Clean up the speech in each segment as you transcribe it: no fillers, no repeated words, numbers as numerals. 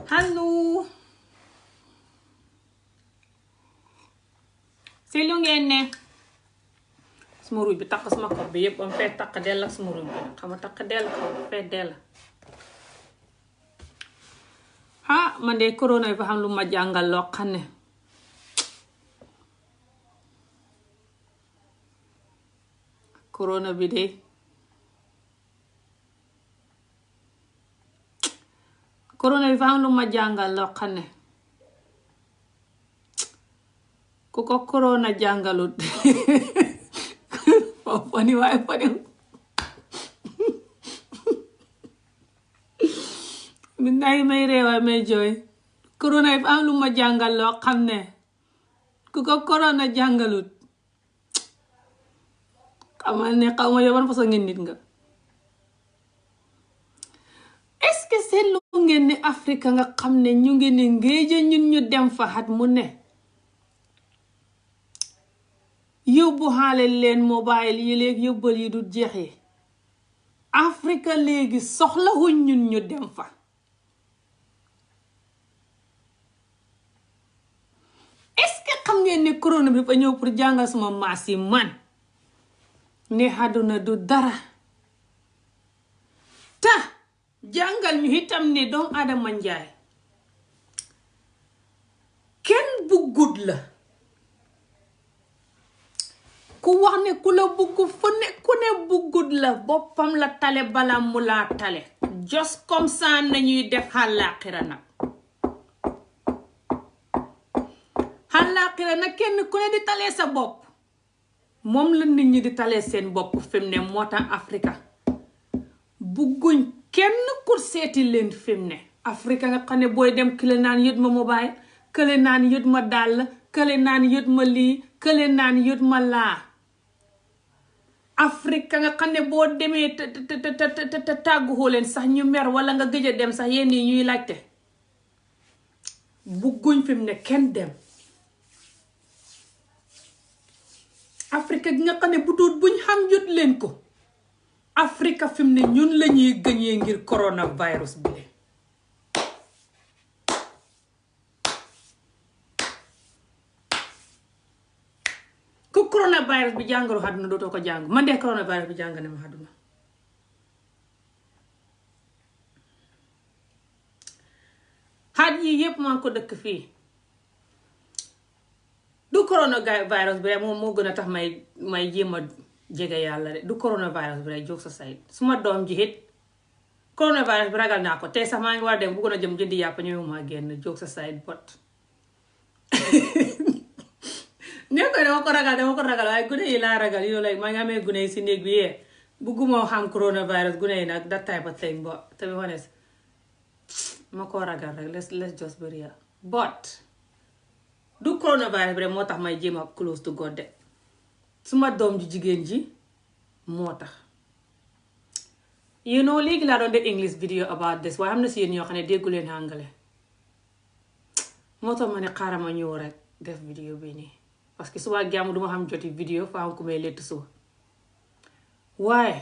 Allo si lu ngeen ne suma ruuj bi takk suma kor bi yëpp am fee takk dell ak suma ruuj bi xam nga takk dell ko fee dell man de corona bi fa xam lu ma jàngal loo xam ne corona bi de corona bi fa xam lu ma jàngal loo xam ne ku ko corona jàngalut fani waaye fani mi nay may reewaay may jooy corona yi fa am lu ma jàngal loo xam ne ku ko corona jàngalut xamal ne xaw ma yow ban façon ngeen nit nga est-ce que seetlu ngeen ne Afrique nga xam ne ñu ngi ne ngéeja ñun ñu dem fa xat mu ne yóbbu xaale leen mobile yi léegi yóbbal yi du jeexee Afrique léegi soxlawuñ ñun ñu dem fa est-ce que xam ngeen ne corona bi fa ñëw pour jàngal suma maas yi man ne àdduna du dara ta jàngal ñu itam ne doomu Adama Njaay kenn buggut la ku wax ne ku la bugg fu ne ku ne buggut la boppam la tale bala mu laa tale just comme ça nañuy def àllaaxira nag àllaaxira nag kenn ku ne di talee sa bopp moom la nit ñi di talee seen bopp fi mu ne moo tax Afrika bugguñ kenn ku seeti leen fi mu ne Afrika nga xam ne booy dem kële naan yët ma mobile kële naan yët ma dàll kële naan yët ma lii kële naan yët ma laa Afrika nga xam ne boo demee te tàgguwoo leen sax ñu mer wala nga gëj a dem sax yenn yi ñuy laajte bugguñ fi mu ne kenn dem Afrika gi nga xam ne bu tuut buñ xam jot leen ko Afrika fi mu ne ñun lañuy gëñee ngir coronavirus bi leen ku coronavirus bi jàngalu àdduna dootoo ko jàng man de coronavirus bi jàng ne ma àdduna xaat yi yépp maa ko dëkk fii du coronavirus bi rek moom moo gën a tax may jéem a jege yàlla de du coronavirus bi rek jóg sa sayt suma doom ji it coronavirus bi ragal naa ko tey sax maa ngi war a dem bu gën a jëm jëndi yàpp ñëw ma génn jóg sa sayt bot ne ko dama ko ragal waaye gune yi laa ragal yow like maa ngi amee gune yi si néeg bi yee bugguma xam coronavirus gune yi nag that type of thing but to be honest ma ko ragal rek let's just be real but du coronavirus bi rek moo tax may jéem a close to God de suma doom ju jigéen ji moo tax you know léegi laa doon def English video about this waaye xam na si yéen ñoo xam ne déggu leen anglais moo tax ma ne xaaral ma ñëw rek def video bi nii parce que suba jàmm duma xam joti video fa am ku may lettu suba waaye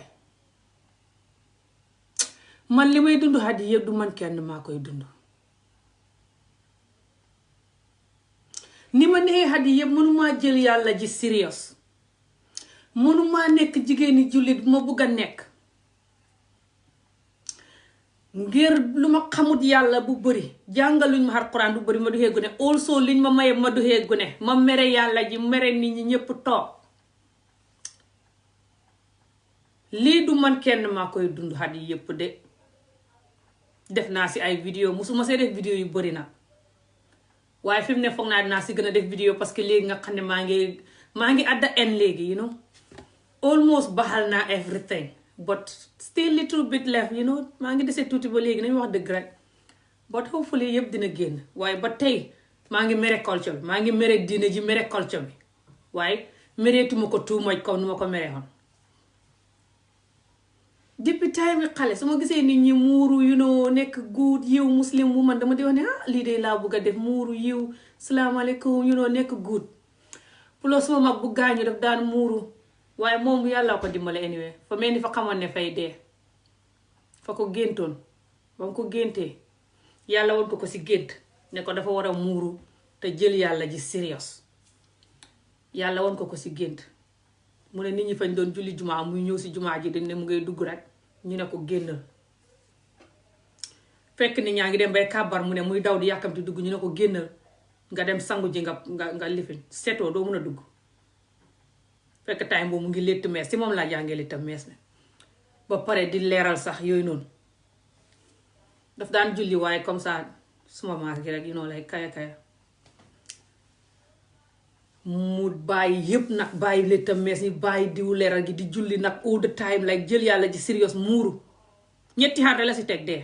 man li may dund xaddi yëpp du man kenn maa koy dund ni ma nee xaddi yëpp mënumaa jël yàlla ji serious mënumaa nekk jigéeni jullit bu ma bugg a nekk ngir lu ma xamut yàlla bu bëri jàngaluñ ma alxuraan bu bëri ma duxee gune also liñ ma maye ma duxee gune ma mere yàlla ji mere nit ñi ñépp toog lii du man kenn maa koy dund xat yi yépp de def naa si ay vidéo musuma see def vidéo yu bëri nag waaye fi mu ne foog naa dinaa si gën a def vidéo parce que léegi nga xam ne maa ngi at the end léegi you know almost baxal naa everything but still little bit left you know maa ngi desee tuuti ba léegi nañu wax dëgg rek but hopefully yëpp dina génn waaye ba tey maa ngi mere culture bi maa ngi mere diine ji mere culture bi waaye mereetuma ko too much comme nu ma ko meree xoon depuis time bi xale su ma gisee nit ñi muuru you know nekk good yiw muslim woman dama di wax ne lii de laa bugg a def muuru yiw salaamaaleykum you know nekk good plus sama mag bu gaañu daf daan muuru waaye moom yàlla ko dimbale anyway fa mel ni fa xamoon ne fay dee fa ko géntoon ba mu ko géntee yàlla woon ko si gént ne ko dafa war a muuru te jël yàlla ji serious. yàlla woon ko si gént mu ne nit ñi fañ doon julli jumaa muy ñëw si jumaa ji dañ ne mu ngay dugg rek ñu ne ko génnal. fekk ni ñaa ngi dem bay kàbbar mu ne muy daw di yàkkamti dugg ñu ne ko génnal nga dem sangu ji nga lifin setoo doo mën a dugg. fekk time boobu mu ngi létt mees si moom laa jàngee léttam mees ne ba pare di leeral sax yooyu noonu. daf daan julli waaye comme ça suma maas gi rek lay kaya mu bàyyi yëpp nag bàyyi léttam mees ni bàyyi diw leeral gi di julli nag all the time like jël yàlla ji serious muuru 3 at la si teg dee.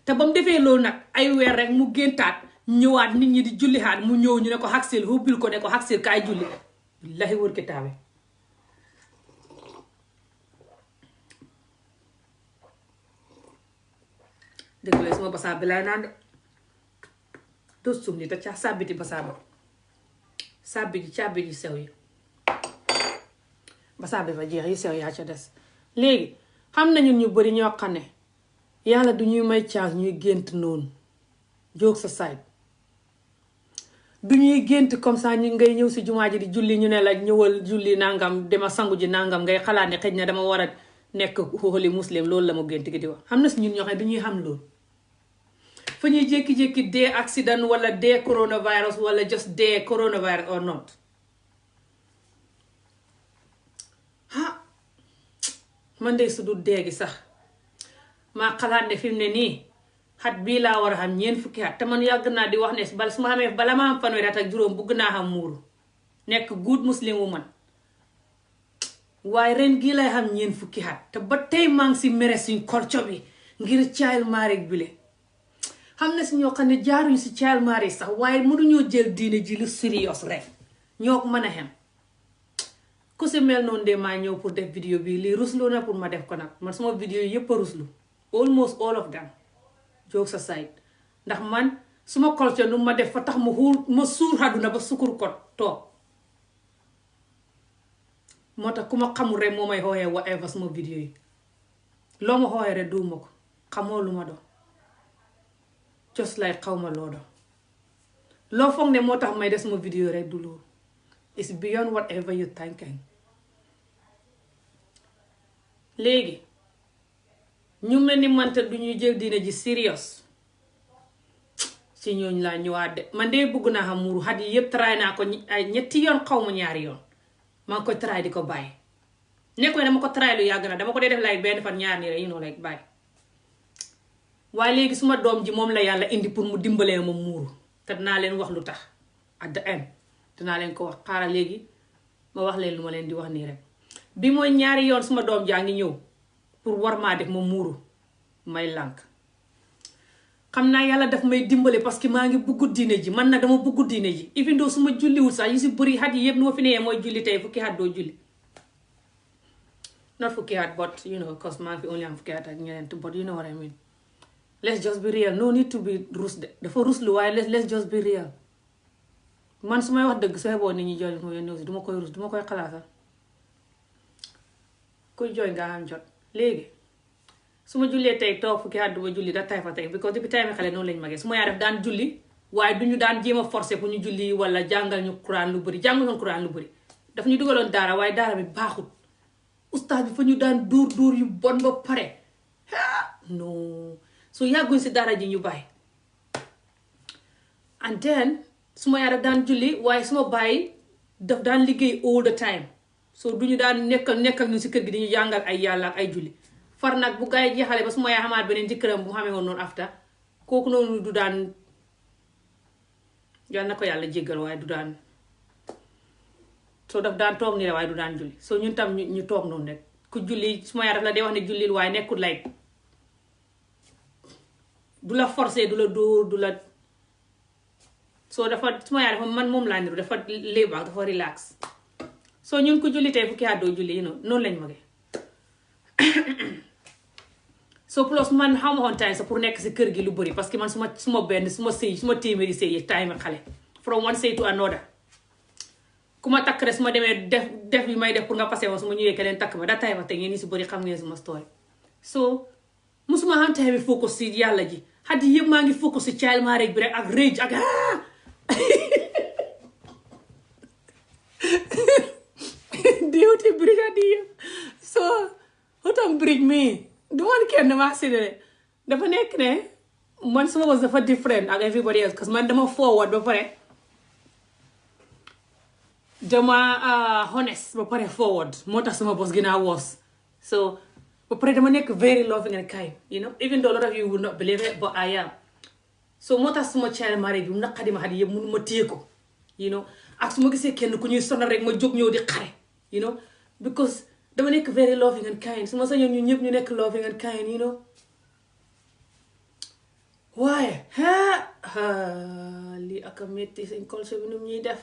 te ba mu defee loolu nag ay weer rek mu géntaat ñëwaat nit ñi di julli xaat mu ñëw ñu ne ko xaksil hubbil ko ne ko xaksil kaay julli. billahi wër kitaabe dëgg la suma basaab bi laay naan de dos sum ni te ca sàbbiti basaaba sàbbi ji càbbi ji sew yi basaab bi fa jeex yi sew yaa ca des. léegi xam na ñun ñu bari ñoo xam ne yàlla du ñuy may chance ñuy gént noonu jóg sa side du ñuy gént comme ça ñu ngay ñëw si jumaa ji di julli ñu ne la ñëwal julli nangam dama sangu ji nangam ngay xalaat ne xëj na dama war a nekk holy muslim loolu la ma gént gi di wax. xam na si ñun ñoo xam ne du ñuy xam loolu fa ñuy jékki-jékki dee accident wala dee coronavirus wala just dee coronavirus or not. man de su dul dee gi sax maa xalaat ne fi mu ne nii xat bii laa war a xam 4 fukki at te man yàgg naa di wax ne su ma xamee bala ma am 1 at ak juróom bugg naa xam muuru nekk good muslim woman. waaye ren gii lay xam 4 fukki at te ba tey maa ngi si mere suñ culture bi ngir child marriage bile. xam na si ñoo xam ne jaaruñ si child marriage sax waaye mënuñoo jël diine ji lu serious rek ñoo ko mën a xem. ku si mel noonu de maa ñëw pour def vidéo bi lii ruslu na pour ma def ko nag man sama vidéo yëpp a ruslu almost all of them jokes aside ndax man suma culture nu ma def fa tax ma suur àdduna ba sukkur ko toog moo tax ku ma xamul rek moo may xooxee whatever sama vidéo yi loo ma xooxee rek duuma ko xamoo lu ma doon just like xaw ma loo doon loo foog ne moo tax may def sama vidéo rek du loolu it's beyond whatever you thinking. léegi ñu mel ni manta du ñuy jël diine ji serious si ñooñ laa ñëwaat de man de bëgg naa xam muuru xat yi yëpp try naa ko ay 3 yoon xaw ma 2 yoon maa ngi koy try di ko bàyyi nekkoy dama ko try lu yàgg na dama ko dee def like benn fan 2 nii rek like bàyyi. waaye léegi suma doom ji moom la yàlla indi pour mu dimbalee ma muuru te dinaa leen wax lu tax at the end dinaa leen ko wax xaaral léegi ma wax leen lu ma leen di wax nii rek. bi mooy 2 yoon suma doom jaa ngi ñëw pour war maa def ma muuru may lànk xam naa yàlla daf may dimbale parce que maa ngi bugg diine ji man nag dama bugg diine ji even though su ma julliwul sax yu si bëri xat yi yëpp nu ma fi nee mooy julli tey fukki xat doo julli not fukki xat but you know cause maa ngi fi only am fukki xat ak ñeent but you know what I mean. Let's just be real no need to be rus de dafa ruslu waaye let's just be real man su may wax dëgg sooy boo nit ñi jooy ma yónnee aussi duma koy rus duma koy xalaatal kuy jooy nga am jot. léegi su ma jullee tey toog fukki at duma julli da tay fa tey because depuis tay mi xale noonu lañ magee su ma yaa def daan julli waaye du ñu daan jéem a forcé pour ñu julli wala jàngal ñu Quran lu bëri jàngal ñu Quran lu bëri daf ñu dugaloon daara waaye daara bi baaxut ustaas bi fa ñu daan dóor yu bon ba pare non so yàgguñ si daara ji ñu bàyyi and then su ma yaa def daan julli waaye su ma bàyyi daf daan liggéey all the time so du ñu daan nekkal ñu si kër gi di ñu jàngal ay yàlla ak ay julli far nag bu gaa yi jeexale ba su ma yaa xamaat beneen jëkkëram bu xamee woon noonu after kooku noonu du daan yal na ko yàlla jéggal waaye du daan so daf daan toog nii rek waaye du daan julli so ñun tam ñu toog noonu rek ku julli su ma yaa daf la dee wax ne jullil waaye nekkul like du la forcer du la dóor du la so dafa su ma yaa dafa man moom laa niru dafa léebaax dafa relax so ñun ku julli tey fukki at doo julli yi noonu lañ magee so plus man xaw ma woon time sax pour nekk si kër gi lu bëri parce que man suma téeméeri sëy yi time xale from one sëy to another ku ma takk rek su ma demee def bi may def pour nga passé woon su ma ñëwee keneen takk ma da time te ngeen ni si bëri xam ngeen suma story so musuma xam time bi focus si yàlla ji xat yi yëpp maa ngi focus si child marriage bi rek ak rage ak diwti bridge at yi yëpp so Autumn Bridge mii du man kenn maa séddale dafa nekk ne man suma bos dafa different ak everybody else parce que man dama forward ba pare dama honest ba pare forward moo tax sama bos gën a woos so ba pare dama nekk very loving and kind you know even though a lot of you will not believe it but I am so moo tax suma child marriage bi mu naqadi ma xat yëpp mënu ma téye ko you know ak su ma gisee kenn ku ñuy sonal rek ma jóg ñëw di xare you know because dama nekk very loving and kind su ma sañoon ñu ñëpp ñu nekk loving and kind you know waaye lii ak a métti seen culture bi nu ñuy def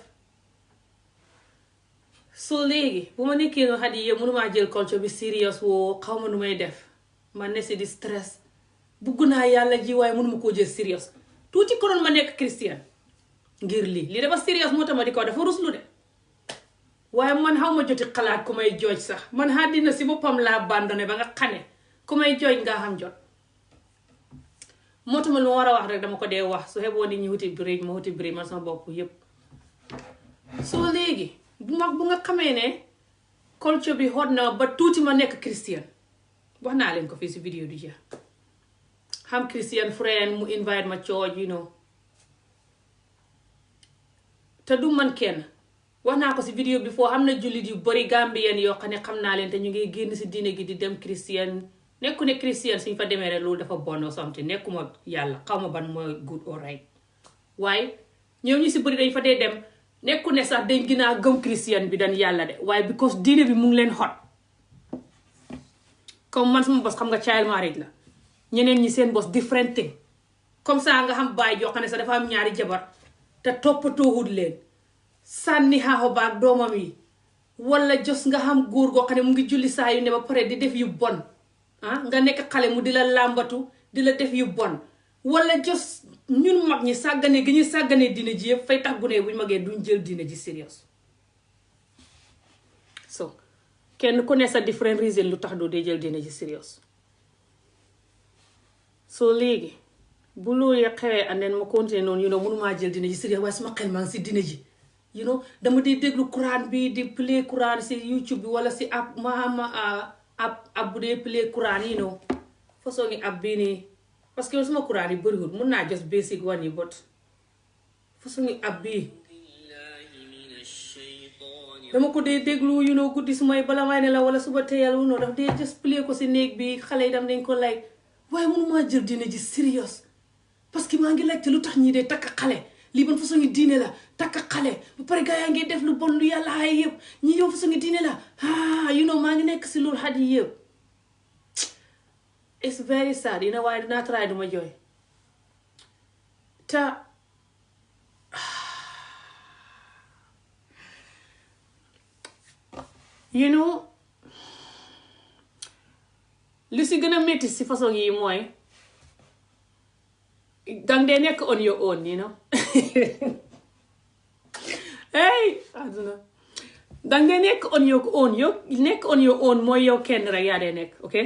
so léegi bu ma nekkee no xat yi yëpp mënumaa jël culture bi serious woo xaw ma nu may def ma ne si di stress bugg naa yàlla ji waaye mënuma koo jël serious tuuti konoon ma nekk christian ngir lii dafa serious moo tax ma di ko dafa ruslu de waaye man xaw ma joti xalaat ku may jooj sax man àddina si boppam laa abandonné ba nga xane ku may jooj nga xam jot moo tax ma lu ma war a wax rek dama ko dee wax su xeboo nit ñi wuti bridge ma wuti bridge man sama bopp yépp soo léegi bu nga xamee ne culture bi xoot na ba tuuti ma nekk christian wax naa leen ko fii si vidéo du jeex xam christian friend mu invite ma church you know te du man kenn wax naa ko si vidéo bi foo xam na jullit yu bari gambien yoo xam ne xam naa leen te ñu ngi génn si diine gi di dem christian nekku ne christian suñ fa demee rek loolu dafa bon or something nekkuma yàlla xaw ma ban mooy good or right waaye ñoom ñu si bari dañ fa dee dem nekku ne sax dañ gën a gëm christian bi dan yàlla de waaye because diine bi mu ngi leen xot comme man sama bos xam nga child marriage la ñeneen ñi seen bos different thing comme ça nga xam baay joo xam ne sax dafa am ñaari jabar te toppatoowut leen sànni xaaxo baag doomam yi wala jos nga xam góor goo xam ne mu ngi julli saa yu ne ba pare di def yu bon nga nekk xale mu di la làmbatu di la def yu bon wala jos ñun mag ñi sàggane gi ñuy sàggane diine ji yëpp fay tax gune buñ magee duñ jël diine ji serious so kenn ku ne sa different reason lu tax doo dee jël diine ji serious so léegi bu loolu ya xewee and then ma continuer noonu you know mënumaa jël diine ji serious waaye sama xel maa ngi si diine ji you know dama di déglu Quran bi di play Quran si YouTube bi wala si app app bu dee play Quran you know façon ngi app bii nii parce que suma Quran yi bëriwul mun naa just basic one yi but façon ngi app bii dama ko dee déglu you know guddi sumay bala may ne la wala suba teyal you know daf dee just play ko si néeg bi xale yi dam dañ ko lay waaye mënumaa jël diine ji serious parce que maa ngi laajte lu tax ñii dee takk xale lii ban façon ngi diine la takk xale bu pare gaa yaa ngi def lu bon lu yàlla ay yëpp ñi yow façon ngi diine la you know maa ngi nekk si loolu xat yi yëpp it's very sad you know waaye dinaa try duma jooy te you know lu si gën a métti si façon yi mooy dang dee nekk on your own you know hey aduna dang dee nekk on your own yow nekk on your own mooy yow kenn rek yaa dee nekk ok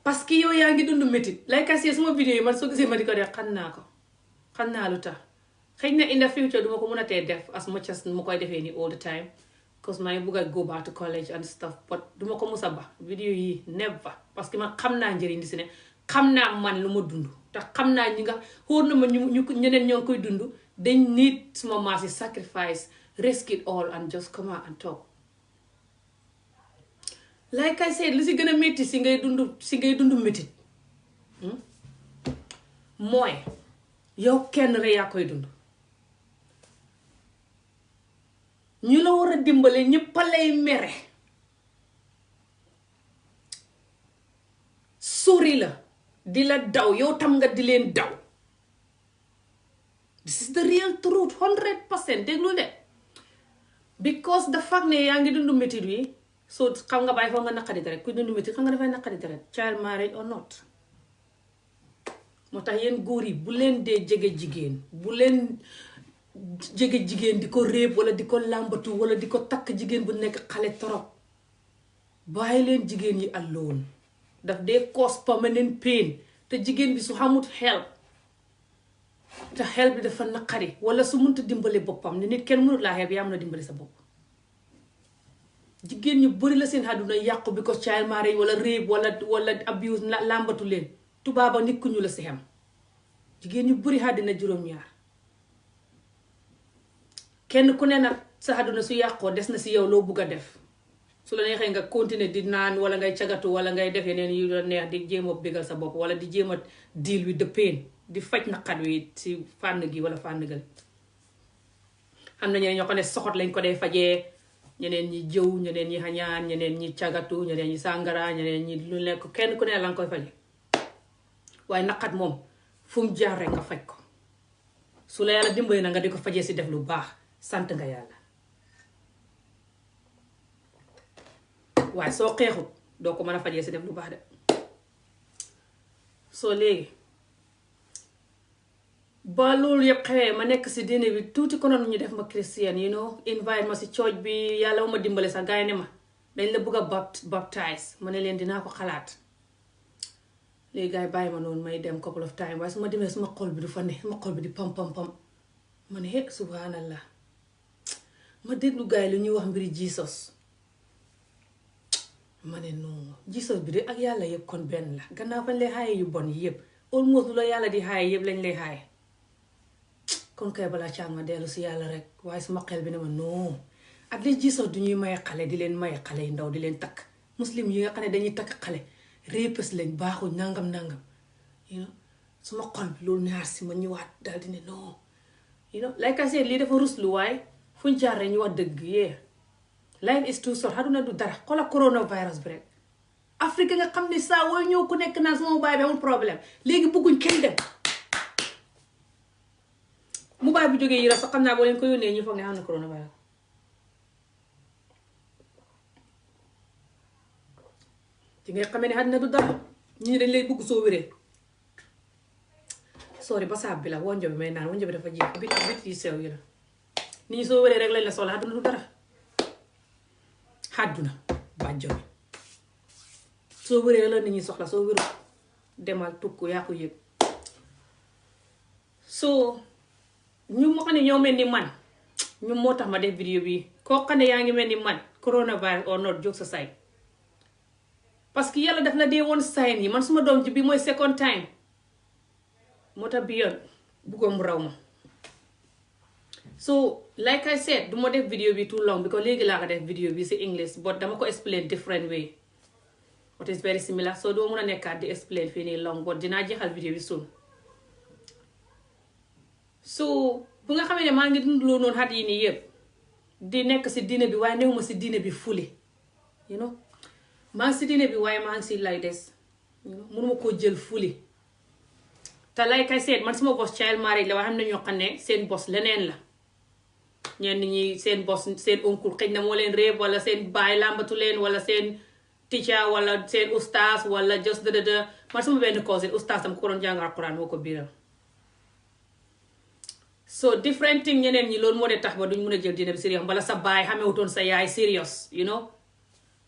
parce que yow yaa ngi dund métit lay kasi suma vidéo yi man soo gisee ma di ko def xam naa lu tax xëy na in the future duma ko mën a tee def as much as ma koy defee ni all the time because maa ngi bugg a go back to college and stuff but duma ko musa ba vidéo yi never parce que man xam naa njëriñ di si ne xam naa man lu ma dund te xam naa ñi nga xóor na ma ñu ñeneen ñoo koy dund dañ need suma maas yi sacrifice risk it all and just come out and talk like I said lu si gën a métti si ngay dund métit mooy yow kenn rek yaa koy dund ñu la war a dimbale ñëpp a lay mere sori la di la daw yow tam nga di leen daw this is the real truth 100% déglu de because the fact ne yaa ngi dund métit wi so xam nga bàyyi foo nga naqari deret kuy dund métit xam nga dafay naqari deret child marriage or not moo tax yéen góor yi bu leen dee jege jigéen bu leen jege jigéen di ko réeb wala di ko làmbatu wala di ko takk jigéen bu nekk xale torop bàyyi leen jigéen yi alone daf dee cause permanent pain te jigéen bi su xamut xel te xel bi dafa naqari wala su mënta dimbali boppam ne nit kenn mënut laa xeeb yaa mën a dimbali sa bopp. jigéen ñu bari la seen àdduna yàqu bi ko child marriage wala rape wala abuse làmbatu leen tubaaba nit ku ñu la si xem. jigéen ñu bari àddina juróom-ñaar kenn ku ne nag sa àdduna su yàqoo des na si yow loo bugg a def. su la neexee nga continuer di naan wala ngay cagatu wala ngay def yeneen yu la neex di jéem a bégal sa bopp wala di jéem a deal with the pain di faj naqat wi si fànn gi wala fànn gal. xam na ñeneen ñoo xam ne soxot lañ ko dee fajee, ñeneen ñi jëw, ñeneen ñi xañaan, ñeneen ñi cagatu, ñeneen ñi sàngara, ñeneen ñi lu nekk kenn ku ne la nga koy faje. waaye naqat moom fu mu jaar rek nga faj ko. su la yàlla dimbali na nga di ko fajee si def lu baax sant nga yàlla. waaye soo xeexut doo ko mën a fajee si def lu baax de. soo léegi ba loolu yëpp xewee ma nekk si diine bi tuuti konoon ñu def ma christian invite ma si church bi yàlla ma dimbale sax gaay ne ma dañ la bëgg a baptise ma ne leen dinaa ko xalaat. léegi gaay bàyyi ma noonu may dem couple of time waaye su ma demee suma xol bi du fa ne suma xol bi di pam pam pam ma ne hee subhanallah ma déglu gaay lu ñuy wax mbiri Jesus. ma ne non Jesus bi de ak yàlla yëpp kon benn la gannaaw fañ lay xaaye yu bon yëpp almost lu la yàlla di xaaye yëpp lañ lay xaaye kon kay balaa caag ma dellu si yàlla rek. waaye suma xel bi ne ma non at least Jesus du ñuy maye xale di leen maye xale yu ndaw di leen takk. muslim yi nga xam ne dañuy takk xale répes lañ baaxuñ nangam suma xol bi loolu ñaar si ma ñëwaat daal di ne non like I said lii dafa ruslu waaye fuñ jaaree ñu wax dëgg yee. life is too short xaduna du dara xoolal coronavirus bi rek Afrique nga xam ne saa wooy ñëw ku nekk naan sama baay bi amul problème léegi bëgguñ kenn dem. mu baay bu jógee Europe sax xam naa boo leen ko yónnee ñu foog ne am na coronavirus. ci ngay xamee ne xaduna du dara ñi dañ lay bëgg soo wéree. sorry basaab bi la wonjo bi may naan wonjo bi dafa jeex bit yi sew yi la nit ñi soo wéree rek lañ la soxla xaduna du dara. xàdduna bàjjo bi soo wéree la nit ñi soxla soo wéru demal tukku yaa ko yëg. soo ñu moo xam ne ñoo mel ni man ñu moo tax ma def vidéo bi koo xam ne yaa ngi mel ni man coronavirus or not jóg sa say parce que yàlla daf la dee woon sign yi man suma doom ji bi mooy second time moo tax bi yoon buggoon mu raw ma. so like I said du ma def video bi too long because léegi laa ko def video bi si English but dama ko explain different way what is very similar so doo mun a nekkaat di explain fii nii long but dinaa jeexal video bi soon. so bu nga xamee ne maa ngi dundaloo noonu xat yi nii yëpp di nekk si diine bi waaye newuma si diine bi fully maa ngi si diine bi waaye maa ngi si lay des mënuma koo jël fully te like I said man sama bos child marriage la waaye xam ne ñoo xam ne seen bos leneen la. ñenn ñi seen bos seen oncle xëy na moo leen réeb wala seen baay làmbatu leen wala seen teacher wala seen ustaas wala just dëdëdë man sama benn cousin ustaas am ko doon jàngal Alxuraan moo ko biiral. so different thing ñeneen ñi loolu moo dee tax ba duñ mun a jël diine bi serious wala sa baay xamewutoon sa yaay serious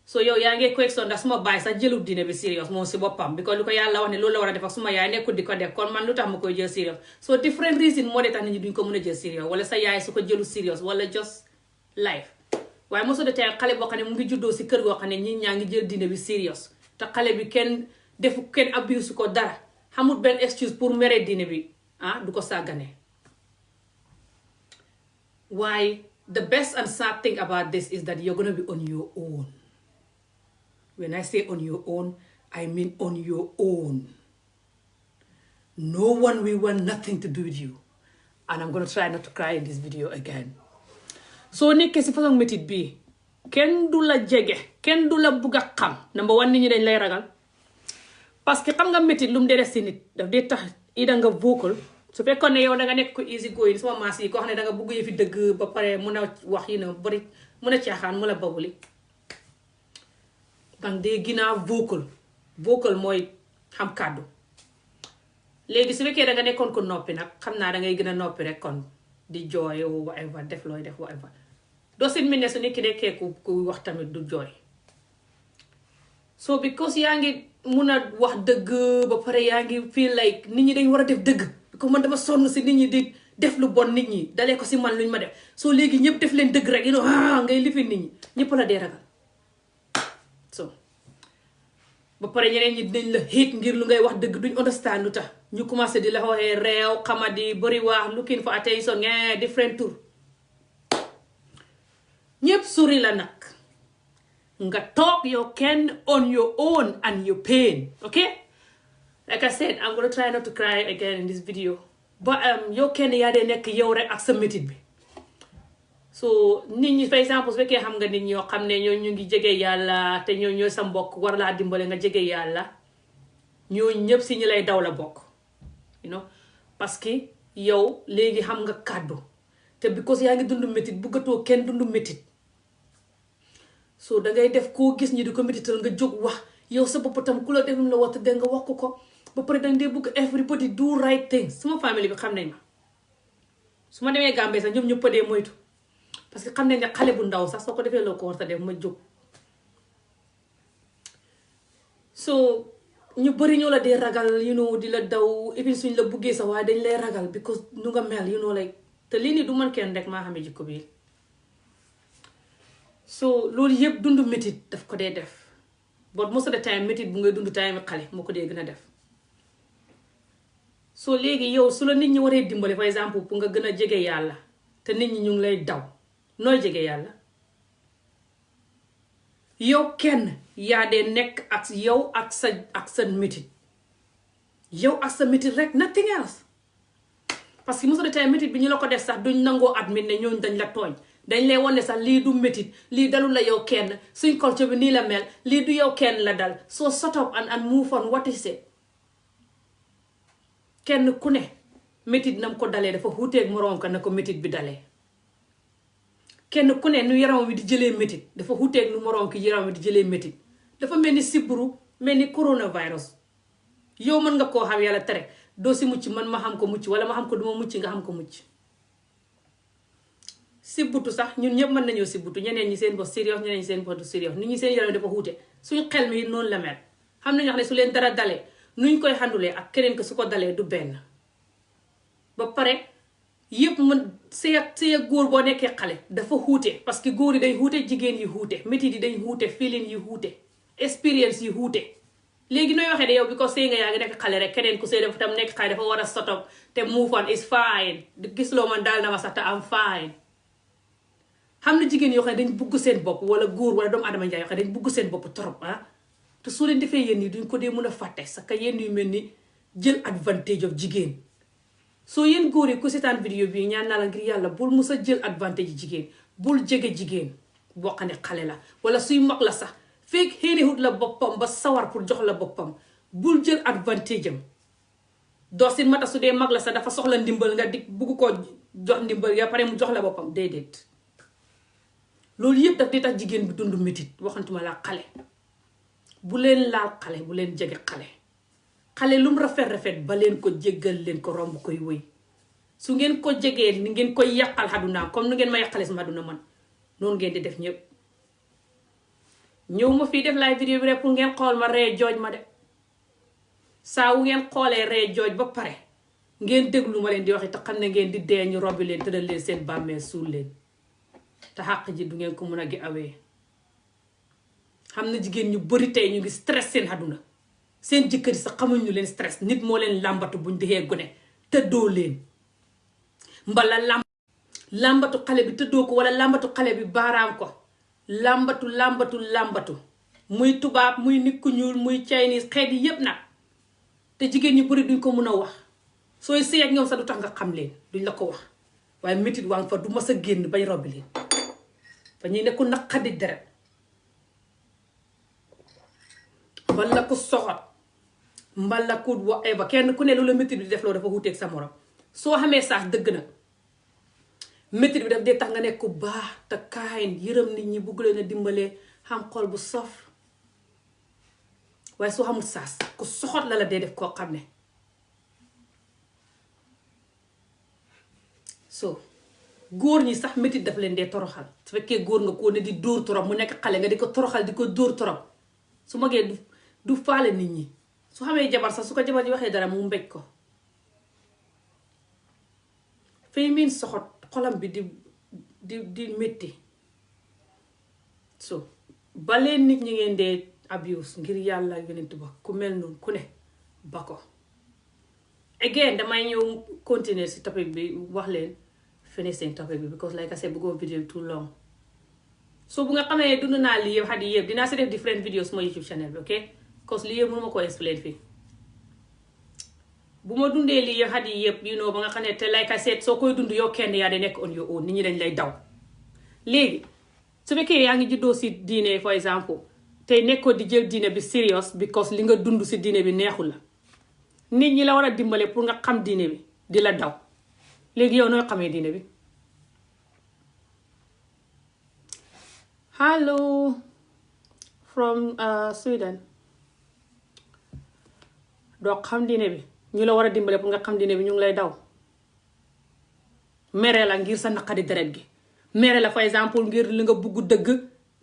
so yow yaa ngi question ndax suma baay sax jëlut diine bi serious moom si boppam because lu ko yàlla wax ne loolu la war a def ak suma yaay nekkul di ko def kon man lu tax ma koy jël serious so different reason moo dee tax nit ñi duñ ko mën a jël serious wala sa yaay su ko jëlu serious wala just life. waaye mosoo de tey xale boo xam ne mu ngi juddoo si kër goo xam ne ñi ñaa ngi jël diine bi serious te xale bi kenn defu kenn abuse ko dara xamul benn excuse pour mere diine bi du ko sàggane. waaye the best and sad thing about this is that you're gonna be on your own. When I say on your own, I mean on your own. No one will want nothing to do with you. And I'm going to try not to cry in this video again. So nekkee si façon métit bi kenn du la jege kenn du la bugg a xam number one nit ñi dañ lay ragal parce que xam nga métit lu mu dee def si nit daf dee tax ida nga vocal su fekkoon ne yow da nga nekk ko easy going sama maas yi koo xam ne da nga bugg yëfi dëgg ba pare mun a wax yi na bari mun a caaxaan mu la babuli dang dee ginnaaw vocal mooy xam kàddu. léegi su fekkee da nga nekkoon ko noppi nag xam naa da ngay gën a noppi rek kon di jooy whatever def looy def whatever doo sit mi ne su nekki nekkee ku wax tamit du jooy. so because yaa ngi mun a wax dëgg ba pare yaa ngi feel like nit ñi dañ war a def dëgg ko man dama sonn si nit ñi di def lu bon nit ñi dalee ko si man luñ ma def soo léegi ñëpp def leen dëgg rek ngay lifi nit ñi ñëpp la dee ragal so ba pare ñeneen ñi dinañ la hate ngir lu ngay wax dëgg duñ understand lu tax ñu commencé di la waxee réew xamadi bëri wax looking for attention nga different tour ñëpp suri la nag nga toog yow kenn on your own and your pain okay like I said I'm gonna try not to cry again in this video but yow kenn yaa dee nekk yow rek ak sa métit bi so nit ñi par exemple su fekkee xam nga nit ñoo xam ne ñoo ñu ngi jege yàlla te ñoo sa mbokk war laa dimbale nga jege yàlla ñoo ñëpp si ñi lay daw la bokk you know parce que yow léegi xam nga kàddu te because yaa ngi dund métit buggatoo kenn dund métit so dangay def koo gis ñi di ko métital nga jóg wax yow sa bopp tam ku la def la wax te nga wax ko ba pare danga dee bëgg everybody do right things suma famille bi xam nañ ma su ma demee Gambie sax ñoom ñëpp a dee moytu parce que xam nañ ne xale bu ndaw sax soo ko defee loo ko war a def ma jóg so ñu bëri ñoo la dee ragal di la daw et puis suñ la buggee sax waaye dañ lay ragal because nu nga mel like te lii nii du man kenn rek maa xamee jikko bi so loolu yëpp dund métit daf ko dee def but most of the time métit bu ngay dund time xale moo ko dee gën a def so léegi yow su la nit ñi waree dimbale par exemple pour nga gën a jege yàlla te nit ñi ñu ngi lay daw nooy jege yàlla yow kenn yaa dee nekk ak yow ak sa métit yow ak sa métit rek nothing else parce que most of the time métit bi ñu la ko def sax duñ nangoo admit ne ñooñu dañ la tooñ dañ lay wane sax lii du métit lii dalu la yow kenn suñ culture bi nii la mel lii du yow kenn la dal so shut up and move on what is it kenn ku ne métit nam ko dalee dafa xuuteeg moroom ka na ko métit bi dalee kenn ku ne nu yaram wi di jëlee métit dafa xuuteeg nu moroom ki yaram wi di jëlee métit dafa mel ni sibbiru mel ni coronavirus yow mën nga koo xam yàlla tere doo si mucc man ma xam ko mucc wala ma xam ko duma mucc nga xam ko mucc sibbutu sax ñun ñëpp mën nañoo sibbutu ñeneen ñi seen bopp sérieux ñeneen ñi seen bopp du sérieux nit ñi seen yaram dafa xuute suñu xel mi noonu la mel xam nañu wax ne su leen dara dalee nuñ koy xandulee ak keneen ko su ko dalee du benn ba pare yëpp mën sëy góor boo nekkee xale dafa xuute parce que góor yi day xuute jigéen yi xuute métit yi day xuute feeling yi xuute expérience yi xuute léegi nooy waxee de yow bi ko sëy nga yaa ngi nekk xale rek keneen ku sëy dafa tam nekk xale dafa war a stop te move on is fine gis loo man daal na ma sax te am fine xam na jigéen yoo xam ne dañ bugg seen bopp wala góor wala doomu adama njaay yoo xam ne dañ bugg seen bopp trop te soo leen defee yenn yi duñ ko dee mën a fàtte sa ka yenn yu mel ni jël advantage of jigéen soo yéen góor yi ku seetaan vidéo bi ñaan naa la ngir yàlla bul mus a jël advantage yi jigéen bul jege jigéen boo xam ne xale la wala suy mag la sax fekk xéerihut la boppam ba sawar pour jox la boppam bul jël advantage am doo si mata su dee mag la sax dafa soxla ndimbal nga di bugg koo jox ndimbal ya pare mu jox la boppam déedéet loolu yëpp daf di tax jigéen bi dund métit waxantuma la xale bu leen laal xale bu leen jege xale lu mu rafet ba leen ko jéggal leen ko romb koy wëy su ngeen ko jegee ni ngeen koy yàqal xadunaam comme nu ngeen ma yàqale sama xaduna man noonu ngeen di def ñëpp ñëw ma fii def laay vidéo bi rek pour ngeen xool ma ree jooj ma de saa wu ngeen xoolee ree jooj ba pare ngeen déglu ma leen di waxi te xam ne ngeen di dee ñu robbi leen tëddal leen seen bàmmeel suul leen te xàq ji du ngeen ko mun a gi awee xam na jigéen ñu bari tey ñu ngi stress seen àdduna seen jëkkër yi sax xamuñ ñu leen stress nit moo leen làmbatu buñ dexee gone tëddoo leen mbala làmbatu xale bi tëddoo ko wala làmbatu xale bi baaraam ko làmbatu muy tubaab muy nit ku ñuul muy Chinese xeet yi yépp nag te jigéen ñu bari duñ ko mun a wax sooy sëy ak ñoom sax du tax nga xam leen duñ la ko wax waaye métit waa nga fa du mas a génn bañ robbi leen fa ñuy nekku naqadi deret mbala ku soxot mbala ku whatever kenn ku ne loolu métit bi def loo dafa wuteeg sa morom soo xamee sax dëgg nag métit bi daf dee tax nga nekk ku baax te kaayin yërëm nit ñi bugg leen a dimbalee xam xol bu sof waaye soo xamul saas ku soxot la dee def koo xam ne so góor ñi sax métit daf leen dee toroxal su fekkee góor nga koo ne di dóor torop mu nekk xale nga di ko toroxal di ko dóor torop su magee du faale nit ñi su xamee jabar sax su ko jabar ji waxee dara mu mbéj ko fay miin soxot xolam bi di métti so ba leen nit ñi ngeen dee abuse ngir yàlla yonent ba ku mel noonu ku ne ba ko again damay ñëw continuer si topic bi wax leen finishing topic bi because like I said bëgguma video too long so bu nga xamee dund naa lii yëpp xadi yëpp dinaa si def different videos suma YouTube channel bi ok cause lii yëpp mënuma ko explain fii bu ma dundee lii yëpp xadi yëpp ba nga xam ne te like I said soo koy dund yow kenn yaa de nekk on your own nit ñi dañ lay daw léegi su fekkee yaa ngi juddoo si diine for example tey nekkoo di jël diine bi serious because li nga dund si diine bi neexul la nit ñi la war a dimbale pour nga xam diine bi di la daw léegi yow nooy xamee diine bi hello from Sweden doo xam diine bi ñu la war a dimbale pour nga xam diine bi ñu ngi lay daw mere la ngir sa naqadi deret gi mere la for exemple ngir li nga bugg dëgg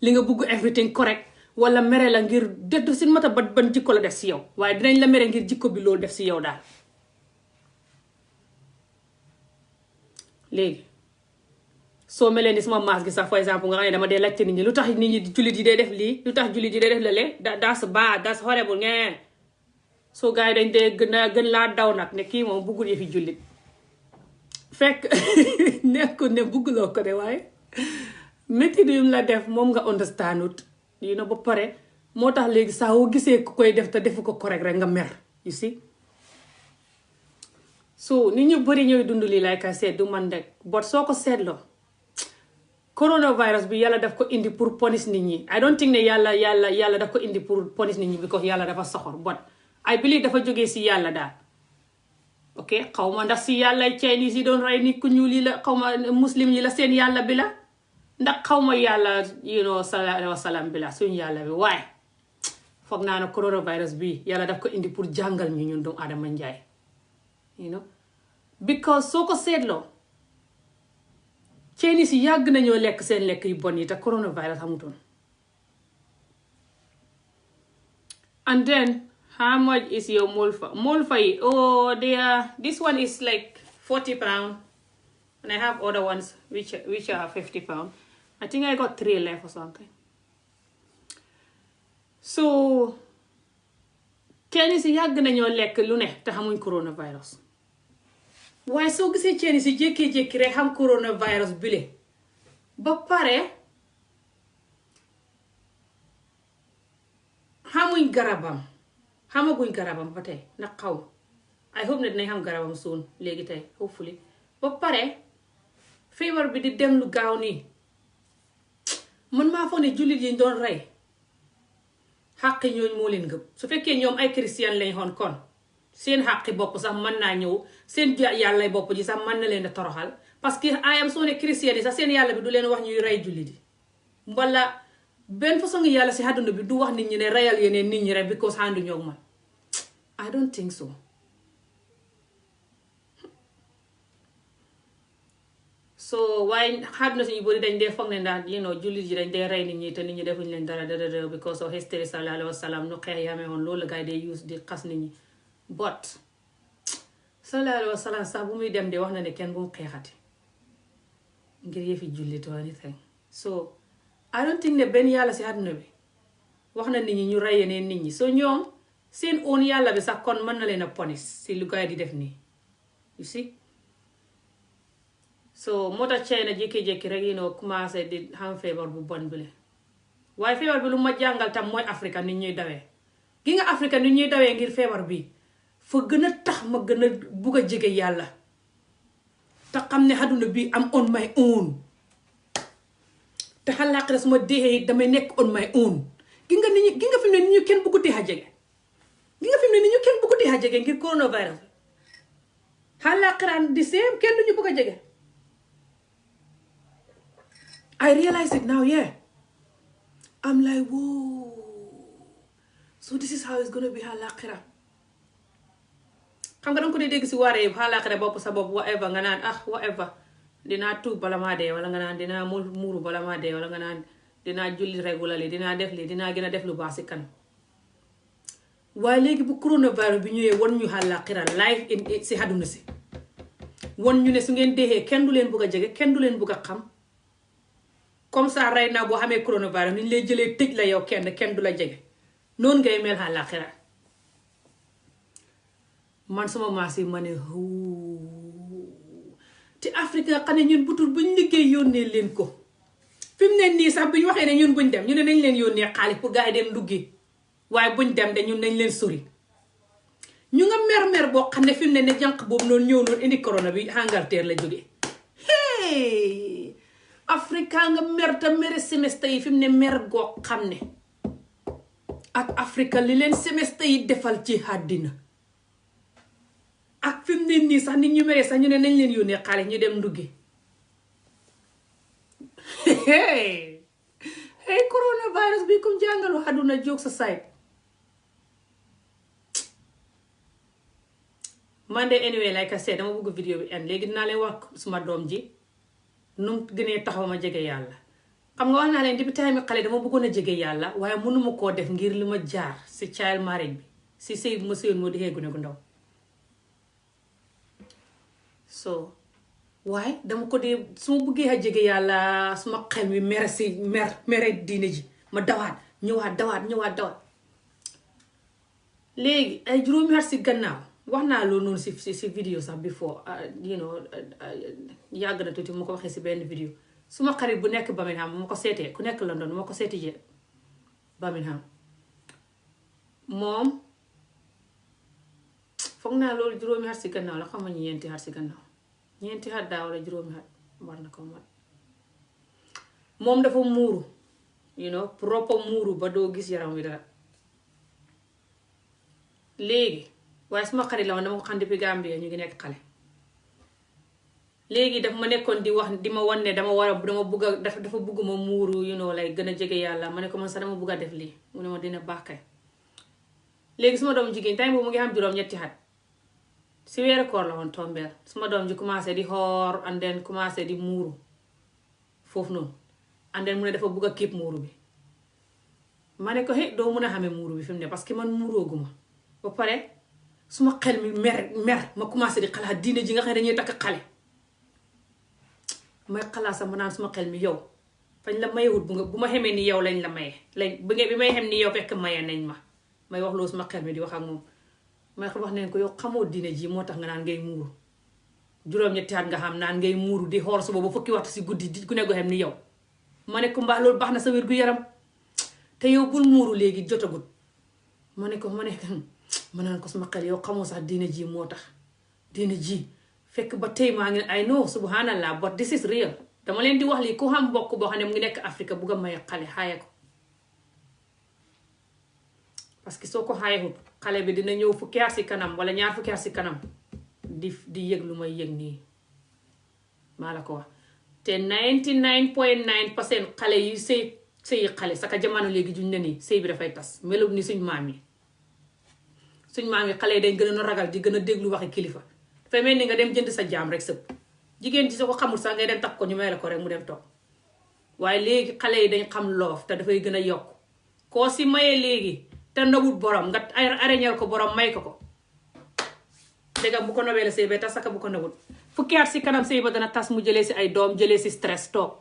li nga bugg everything correct wala mere la ngir dëdd si mata ban jikko la def si yow waaye dinañ la mere ngir jikko bi loolu def si yow daal léegi soo melee ni sama maas gi sax for exemple nga xam ne dama dee laajte nit ñi lu tax nit ñi jullit yi dee def lii lu tax jullit yi dee def lale that's bad that's horrible ngeen soo gars yi dañ dee gën laa daw nag ne kii moom buggul yëfi jullit fekk nekkul ne bugguloo ko de waaye métti yum la def moom nga understandut ba pare moo tax léegi saa woo gisee ku koy def te defu ko correct rek nga mer you see so nit ñu bëri ñooy dund lii like I said du man rek but soo ko seetloo coronavirus bi yàlla daf ko indi pour punish nit ñi I don't think ne yàlla daf ko indi pour punish nit ñi because yàlla dafa soxor but I believe dafa jógee si yàlla daal ok xaw ma ndax si yàlla Chinese yi doon rey nit ku ñuul yi la xaw ma muslim yi la seen yàlla bi la ndax xaw ma yàlla sallallahu alayhi wa sallam bi la suñu yàlla bi waaye foog naa ne coronavirus bi yàlla daf ko indi pour jàngal ñu ñun doomu Adama Njaay because soo ko seetloo Chinese yi yàgg nañoo lekk seen lekk yu bon yi te coronavirus xamutoon and then how much is your molfa yi oh this one is like 40 pounds and I have other ones which are 50 pounds I think I got 3 left or something so Chinese yi yàgg nañoo lekk lu ne te xamuñ coronavirus waaye soo gisee Chinese yi jékki-jékki rek xam coronavirus bile ba pare xamaguñ garabam ba tey ndax xaw I hope ne dinañ xam garabam soon léegi tey hopefully ba pare feebar bi di dem lu gaaw nii man maa foog ne jullit yi doon rey xàqi ñooñ moo leen gëb su fekkee ñoom ay chrétien lañ xoon kon seen xàqi bopp sax mën naa ñëw seen yàlla bopp ji sax mën na leen a toroxal parce que ayam soo ne chrétien yi sax seen yàlla bi du leen wax ñuy rey jullit yi wala benn façon yàlla si àdduna bi du wax nit ñi ne reyal yeneen nit ñi rek because àndu ñoog man I don't think so so waaye àdduna suñu bëri dañ dee foog ne ndax jullit yi dañ dee rey nit ñi te nit ñi defuñ leen dara because of history sallallahu alayhi wa sallam nu xeex yamee woon loolu la gars yi dee use di xas nit ñi but sallallahu alayhi wa sallam sax bu muy dem de wax na ne kenn bu mu xeexati ngir yëfi jullit or anything so I don't think ne benn yàlla si àdduna bi wax na nit ñi ñu rey yeneen nit ñi so ñoom seen own yàlla bi sax kon mën na leen a ponis si lu gars yi di def nii you see so moo tax China jékki-jékki rek commencé di xam feebar bu bon bi le waaye feebar bi lu ma jàngal tam mooy Afrique nit ñuy dawee gi nga Afrique nit ñuy dawee ngir feebar bi fa gën a tax ma gën a bugg a jege yàlla te xam ne àdduna bi am on my own te xalaaxira suma deexee damay nekk on my own gi nga fi mu ne nit ñu kenn buggu dee a jege gi nga fi mu ne nit ñu kenn buggu dee a jege ngir coronavirus xalaaxiraan di same kenn duñu bugg a jege I realize it now, yeah. I'm like, whoa. So this is how it's gonna be halakira. Xam nga danga ko dee dégg si waaree halakira bopp sa bopp whatever nga naan whatever dinaa tuub bala maa dee wala nga naan dinaa muuru bala maa dee wala nga naan dinaa julli regularly dinaa def li dinaa gën a def lu baax si kanam waaye léegi bu coronavirus bi ñëwee wan ñu àllaaxira live si àdduna si wan ñu ne su ngeen deexee kenn du leen bugg a jege kenn du leen bugg a xam comme ça rey naa boo xamee coronavirus ni ñu lay jëlee tëj la yow kenn du la jege noonu ngay mel àllaaxira man sama maas yi ma ne te Afrique nga xam ne ñun butul buñ liggéey yónnee leen ko fi mu ne nii sax bu ñu waxee ne ñun buñ dem ñu ne nañ leen yónnee xaalis pour gars yi dem nduggi waaye buñ dem de ñun nañ leen sori ñu nga mer boo xam ne fi mu ne jànq boobu noonu ñëw noonu indi corona bi Angleterre la jógee hey Afrique nga mer te mere semestre yi fi mu ne mer goo xam ne ak Afrique li leen semestre yi defal ci àddina ak fi mu ne nii sax nit ñu meree sax ñu ne nañ leen yónnee xaalis ñu dem nduggi hey coronavirus bi comme jàngalu àdduna jóg sa site man de anyway like I said dama bëgg vidéo bi en léegi dinaa leen wax suma doom ji nu mu gënee taxaw ma jege yàlla xam nga wax naa leen depuis time xale dama bëggoon a jege yàlla waaye mënuma koo def ngir li ma jaar si child marriage bi si sëy bu ma sëyoon moo di xee gune gu ndaw so waaye dama ko dee su ma bëggee a jege yàlla suma xel mi mere si mere diine ji ma dawaat ñëwaat léegi ay juróomi at si gannaaw wax naa loolu noonu si vidéo sax before yàgg na tuuti ma ko waxee si benn vidéo suma xarit bu nekk Birmingham ma ko seetee ku nekk London ma ko seeti je Birmingham moom foog naa loolu juróomi at si gannaaw la xam nga ñeenti at si gannaaw ñeenti at daaw la juróomi at war na ko mat moom dafa muuru propre muuru ba doo gis yaram wi dara léegi waaye suma xarit la woon dama ko xam depuis Gambie ñu ngi nekk xale léegi daf ma nekkoon di ma wan ne dama bugg a dafa bugg ma muuru lay gën a jege yàlla ma ne ko man sax dama bugg a def lii mu ne ma dina baax kay léegi suma doom jigéen time boobu mu ngi xam juróom-ñetti at si weeru koor la woon tombeel suma doom ji commencé di xoor and then commencé di muuru foofu noonu and then mu ne dafa bugg a képp muuru bi ma ne ko doo mun a xamee muuru bi fi mu ne parce que man muurooguma ba pare suma xel mi mer ma commencé di xalaat diine ji nga xam ne dañuy takk xale may xalaat sax ma naan suma xel mi yow fañ la mayewut bu ma xamee ni yow lañ la maye bi may xam ni yow fekk maye nañ ma may wax loolu suma xel mi di wax ak moom may wax neen ko yow xamoo diine ji moo tax nga naan ngay muuru juróom-ñetti at nga xam naan ngay muuru di xool suba ba fukki waxtu si guddi di ku ne go xam ni yow ma ne ko mbaa loolu baax na sa wér gu yaram te yow bul muuru léegi jotagut ma naan ko suma xel yow xamoo sax diine ji moo tax diine ji fekk ba tey maa ngi I know subhanallah but this is real dama leen di wax lii ku xam mbokk boo xam ne mu ngi nekk Afrique bugg a may xale xaaye ko parce que soo ko xaayewut xale bi dina ñëw fukki at si kanam wala ñaar fukki at si kanam di yëg lu may yëg nii maa la ko wax te 99.9% xale yi sëy xale saka jamono léegi juñ ne nii sëy bi dafay tas melu ni suñ maam yi xale yi dañ gën a ragal di gën a déglu waxi kilifa dafay mel ni nga dem jënd sa jaam rek sëpp jigéen ci soo ko xamul sax ngay dem takk ko ñu may la ko rek mu dem toog waaye léegi xale yi dañ xam loof te dafay gën a yokk koo si mayee léegi te nobut borom nga arañal ko borom may ko dégg bu ko nobee la sëy ba tas saka bu ko nobut fukki at si kanam sëy ba dana tas mu jëlee si ay doom jëlee si stress toog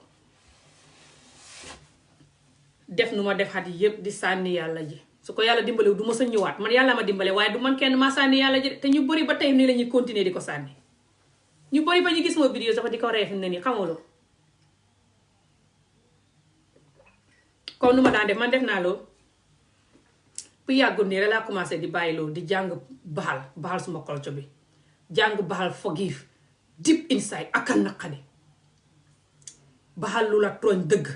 def nu ma def xat yi yépp di sànni yàlla ji su ko yàlla dimbale du ma sa ñëwaat man yàlla ma dimbale waaye du man kenn maa sànni yàlla ji te ñu bëri ba tey nii la ñuy continuer di ko sànni ñu bëri ba ñu gis moo vidéo sax di ko reef ne nii xamoo loolu comme nu ma daan def man def naa loolu bu yàggul nii rek laa commencé di bàyyi loolu di jàng baxal suma culture bi jàng baxal forgive deep inside ak a naqadi baxal lu la tooñ dëgg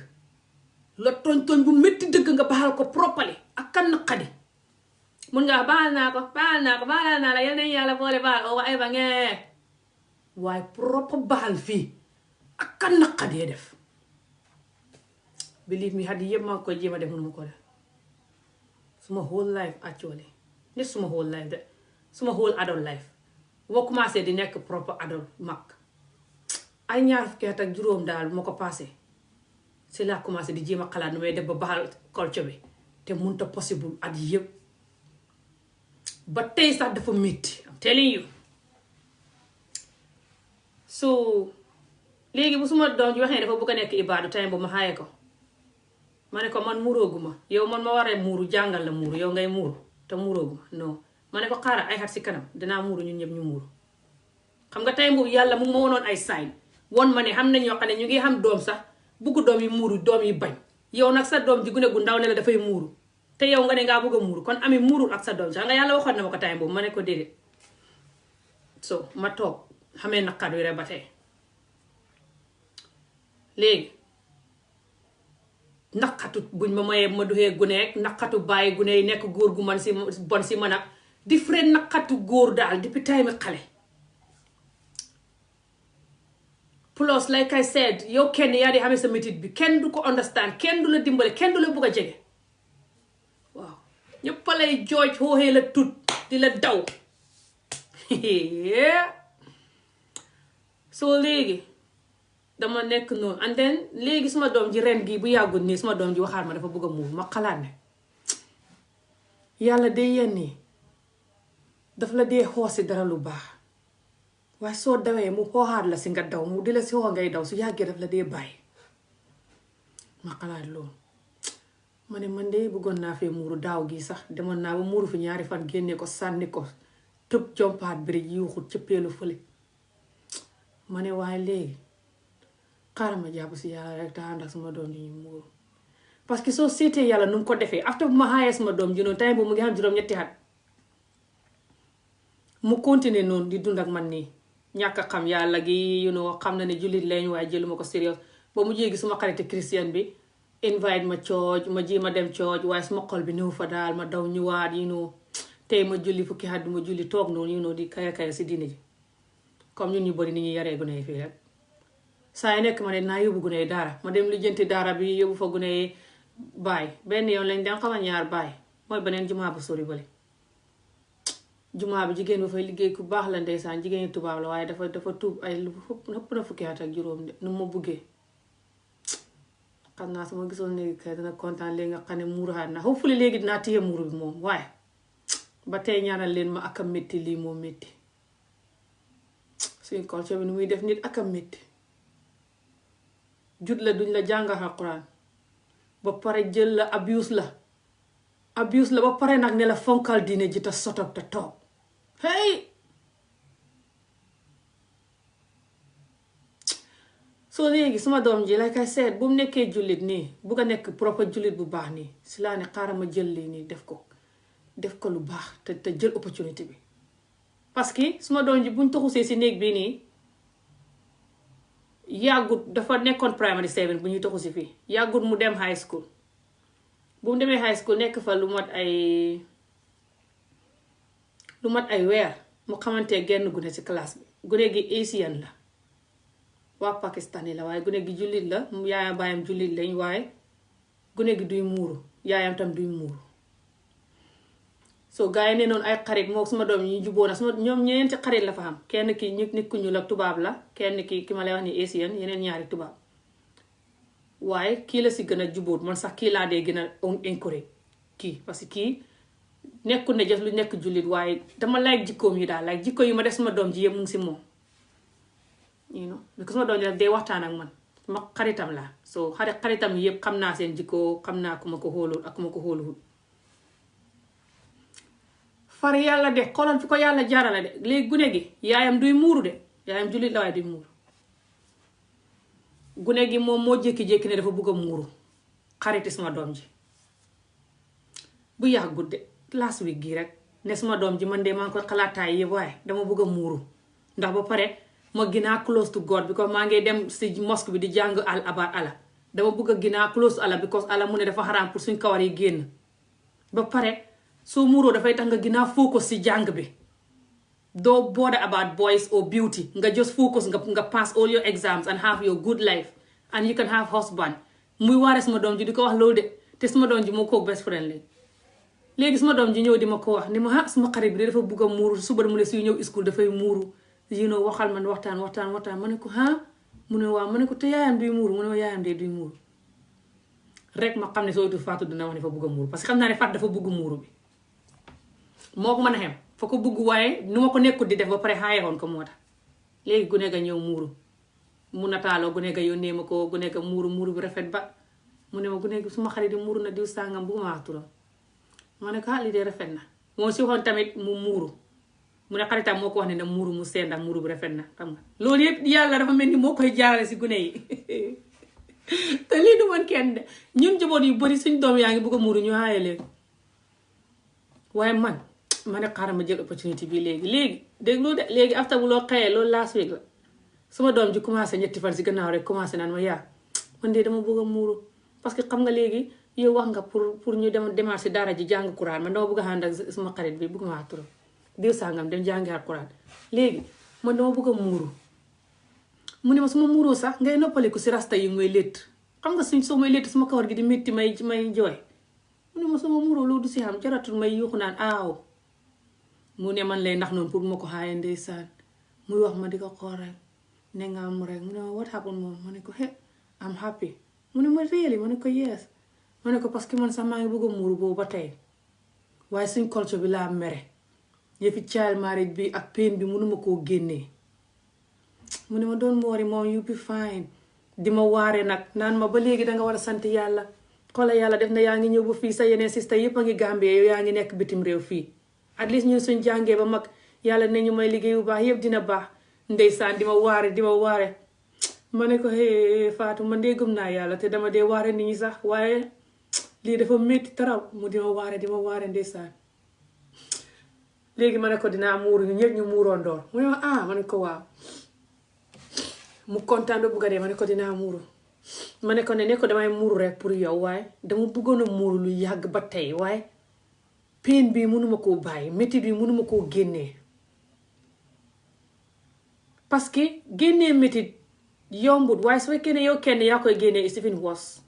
la tooñ bu métti dëgg nga baxal ko properly ak a naqadi mun nga baal naa ko baal naa la yal nañu yàlla boole baal o waaye ba ngee waaye proper baxal fii ak a naqadee def believe me xat yi yëpp maa ngi koy jéem a def mënuma ko def suma whole life actually nit suma whole life de suma whole adult life boo commencé di nekk proper adult mag ay ñaar fukki at ak juróom daal moo ko passé si laa commencé di jéem a xalaat nu may def ba baxal culture bi te mënut a possible at yi yëpp ba tey sax dafa métti I'm telling you. So léegi bu suma doom ji waxee dafa bëgg a nekk ibaadu time bu ma xaaye ko ma ne ko man muurooguma yow man ma waree muuru jàngal la muuru yow ngay muuru te muurooguma non ma ne ko xaaral ay xat si kanam dinaa muuru ñun ñëpp ñu muuru. xam nga time boobu yàlla mu ma wonoon ay sign won ma ne xam na ñoo xam ne ñu ngi xam doom sax bugg doom yi muuru doom yi bañ yow nag sa doom ji gune gu ndaw ne la dafay muuru te yow nga ne ngaa bëgg a muuru kon ami muurul ak sa doom sax nga yàlla waxoon na ma ko time boobu ma ne ko déedéet. So ma toog xamee naqar wi rek ba tey léegi naqatu buñ ma mayee ma duxee gune ak naqatu bàyyi gune yi nekk góor gu man si bon si man ak different naqatu góor daal depuis time xale. Plus like I said yow kenn yaa di xamee sa métit bi kenn du ko understand kenn du la dimbale kenn du la bugg a jege waaw ñëpp lay jooj xooxee la tut di la daw soo léegi dama nekk noonu and then léegi suma doom ji ren gi bu yàggul nii suma doom ji waxaat ma dafa bëgg a muur ma xalaat ne yàlla day yenni daf la dee xoosi dara lu baax waaye soo dawee mu xooxaat la si nga daw mu di la si xoo ngay daw su yàggee daf la dee bàyyi ma xalaat loolu ma ne man de bëggoon naa fee muuru daaw gi sax demoon naa ba muuru fi ñaari fan génne ko sànni ko tëb jompaat birij yuuxut cëppeelu fële ma ne waaye léegi xaaral ma jàpp si yàlla rek te ànd ak sama doom ji ñu muuru parce que soo seetee yàlla nu mu ko defee after bu ma xaayee sama doom ji noonu time boobu mu ngi xam juróom-ñetti at mu continuer noonu di dund ak man nii ñàkk a xam yàlla gi xam na ne jullit lañ waaye jëluma ko sérieux ba mu jéegi suma xariti christian bi invite ma church ma ji ma dem church waaye suma xol bi néew fa daal ma daw ñëwaat tey ma julli fukki at du ma julli toog noonu di kaya si diine ji comme ñun ñu bëri ni ñuy yaree gune yi fii rek saa yi nekk ma ne naa yóbbu gune yi daara ma dem lijjanti daara bi yóbbu fa gune yi baay benn yoon lañ dem xama ñaar baay mooy beneen jumaa bu sori bale jumaa bi jigéen ba fay liggéey ku baax la ndeysaan jigéen tubaab la waaye dafa tuub ay lu ëpp na fukki at ak juróom de nu ma buggee xam naa sama gisoon léegi kay dana kontaan léegi nga xam ne muuruwaat na hopefully léegi dinaa téye muuru bi moom waaye ba tey ñaanal leen ma ak a métti lii moo métti suñu culture bi nu muy def nit ak a métti jut la duñ la jàngal Alxuraan ba pare jël la abuse la ba pare nag ne la fonkal diine ji te sotog te toog hey soo léegi suma doom ji like I said bu mu nekkee jullit nii bugg a nekk proper jullit bu baax nii si laa ne xaaral ma jël lii nii def ko lu baax te jël opportunité bi parce que suma doom ji buñ taxusee si néeg bii nii yàggut dafa nekkoon primary 7 bu ñuy taxusi fii yàggut mu dem high school bu mu demee high school nekk fa lu mat ay weer mu xamante genn gune ci classe bi gune gi Asian la waa Pakistan la waaye gune gi jullit la yaayam baayam jullit lañ waaye gune gi duy muuru yaayam tam duy muuru so gars yi ne noonu ay xarit moo suma doom ñu jubóo na ñoom ñeenti xarit la fa xam kenn ki nit ku ñuul ak tubaab la kenn ki ma lay wax ni Asian yeneen ñaari tubaab waaye kii la si gën a jubóot man sax kii laa dee gën a encourage kii parce que kii nekkul ne jëf lu nekk jullit waaye dama like jikkoom yi daal like jikko yi ma def suma doom ji yëpp mu ngi si moom because suma doom ji daf dee waxtaan ak man ma xaritam la so xaritam yi yëpp xam naa seen jikko xam naa ku ma ko xóolul ak ku ma ko xóoluwul far yàlla de xoolal fi ko yàlla jaarale de léegi gune gi yaayam duy muuru de yaayam jullit la waaye duy muuru gune gi moom moo jékki-jékki ne dafa bëgg a muuru xariti suma doom ji bu yàggut de last week gi rek ne suma doom ji man de maa ngi koy xalaataay yëpp waaye dama bëgg a muuru ndax ba pare ma ginaa close to God because maa ngi dem si mosque bi di jàng about Allah dama bëgg a ginaa close to Allah because Allah mu ne dafa xaraam pour suñ kawar yi génn ba pare soo muuroo dafay tax nga ginaa focus si jàng bi doo bother about boys or beauty nga just focus nga pass all your exams and have your good life and you can have husband muy waare suma doom ji di ko wax loolu de te suma doom ji moo ko best friend léegi suma doom ji ñëw di ma ko wax ni ma suma xarit bi dafa bugg a muuru suba mu ne suy ñëw school dafay muuru waxal man waxtaan ma ne ko mu ne waaw ma ne ko te yaayam duy muuru mu ne ma yaayam de duy muuru rek ma xam ne soo du Fatou dina wax ne fa bugg a muuru parce que xam naa ne Fatou dafa bugg muuru bi moo ko mën a xem fa ko bugg waaye nu ma ko nekkul di def ba pare xaaye woon ko moo tax léegi gune ga ñëw muuru mu nataaloo gune ga yónnee ma ko gune ga muuru bi rafet ba mu ne ma gune gi suma xarit di muuru na diw sàngam bu ma wax turam ma ne ko lii de rafet na moo si waxoon tamit mu muuru mu ne xaritam moo ko wax ne na muuru mu seen ndax muuru bi rafet na xam nga loolu yëpp yàlla dafa mel ni moo koy jaarale si gune yi te lii du man kenn de ñun njaboot yu bari suñ doom yaa ngi bëgg a muuru ñu aaye leen waaye man ma ne xaaral ma jël opportunité bi léegi déglu de léegi after bu loo xëyee loolu last week la sama doom ji commencé ñetti fan si gannaaw rek commencé naan ma yaa man de dama bëgg a muuru parce que xam nga léegi yow wax nga pour ñu demaat si dara ji jàng Quran man dama bëgg a ànd ak sama xarit bi bëgg ma wax turam diw sàngam dem jàngi Quran léegi man dama bëgg a muuru mu ne ma suma muuroo sax ngay noppaliku si rasta yi mooy létt xam nga soo may létt suma kawar gi di métti may jooy mu ne ma sama muuroo loolu du si xam jaratul may yuuxu naan aaw mu ne man lay ndax noonu pour ma ko xaaye ndeysaan muy wax ma di ko xool rek ne nga am rek mu ne ma what happened moom ma ne ko I'm happy mu ne ma really ma ne ko yes ma ne ko parce que man sax maa ngi bëgg a muuru boobu ba tey waaye suñ culture bi laa mere yëfi child marriage bi ak pain bi mënuma koo génnee mu ne ma doon moori moom you be fine di ma waare nag naan ma ba léegi danga war a sant yàlla xoola yàlla def na yaa ngi ñëw ba fii sa yeneen sista yëpp a ngi Gambie yow yaa ngi nekk bitim réew fii at least ñun suñ jàngee ba mag yàlla ne ñu may liggéey bu baax yëpp dina baax ndeysaan di ma waare ma ne ko Fatou man dee gëm naa yàlla te dama dee waare nit ñi sax waaye lii dafa métti taraw mu di ma waare ndeysaan léegi ma ne ko dinaa muuru ñu ñëpp ñu muuroon door mu ne ma ma ne ko waaw mu kontaan ba bugga dee ma ne ko dinaa muuru ma ne ko ne ko damay muuru rek pour yow waaye dama bëggoon a muuru lu yàgg ba tey waaye pain bi mënuma koo bàyyi métti bi mënuma koo génnee parce que génnee métti yombut waaye su fekkee ne yow kenn yaa koy génnee is even worse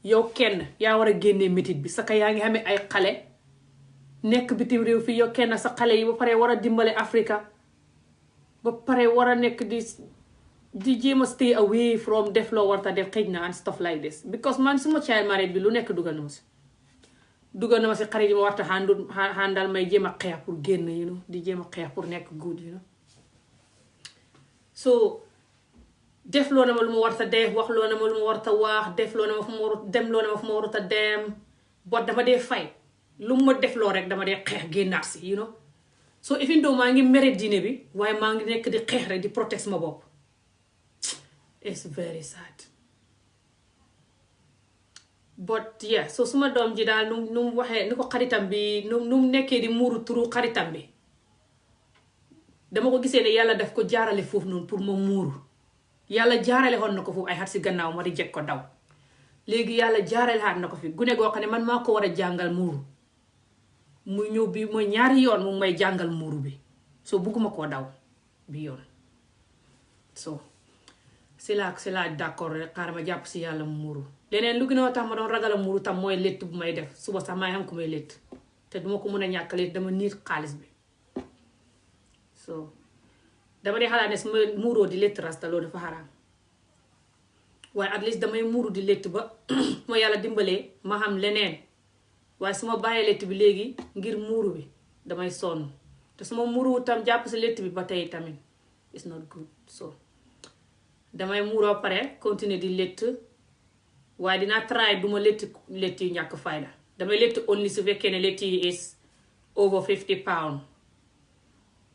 yow kenn yaa war a génnee métti bi saka yaa ngi xamee ay xale nekk bitim réew fii yow kenn sa xale yi ba pare war a dimbale Africa ba pare war a nekk di jéem a stay away from def loo warta def xëj na and stuff like this because man suma child marriage bi lu nekk dugal na ma si xarit yi ma warta handal may jéem a xeex pour génn di jéem a xeex pour nekk good so def loo na ma lu ma warta def wax loo na ma lu ma warta wax def loo na ma fu ma warut dem loo na ma fu ma waruta dem bot dama dee fay lu ma def loo rek dama dee xeex génnaat si so even though maa ngi mere diine bi waaye maa ngi nekk di xeex rek di protect ma bopp it's very sad but yeah so suma doom ji daal nu mu waxee ni ko xaritam bi nu mu nekkee di muuru turu xaritam bi dama ko gisee ne yàlla daf ko jaarale foofu noonu pour ma muuru yàlla jaarale xoon na ko foofu ay xat si gannaaw ma di jeg ko daw léegi yàlla jaarale xaat na ko fi gune goo xam ne man maa ko war a jàngal muuru muy ñëw bi mooy ñaari yoon mu may jàngal muuru bi so bugguma koo daw bi yoon so si laa d'accord rek xaaral ma jàpp si yàlla mu muuru leneen lu gën a tax ma doon ragal a muuru tam mooy létt bu may def suba sax maay xam ku may létt te duma ko mën a ñàkk létt dama niit xaalis bi so dama dee xalaat ne su ma muuroo di létt rasta loolu dafa xaraam waaye at least damay muuru di létt ba ma yàlla dimbalee ma xam leneen waaye su ma bàyyee létt bi léegi ngir muuru bi damay sonn te su ma muuru tam jàpp si létt bi ba tey tamit it's not good so damay muuroo pare continuer di létt waaye dinaa try duma létt yu ñàkk fayda damay létt only su fekkee ne létt yi is over 50 pounds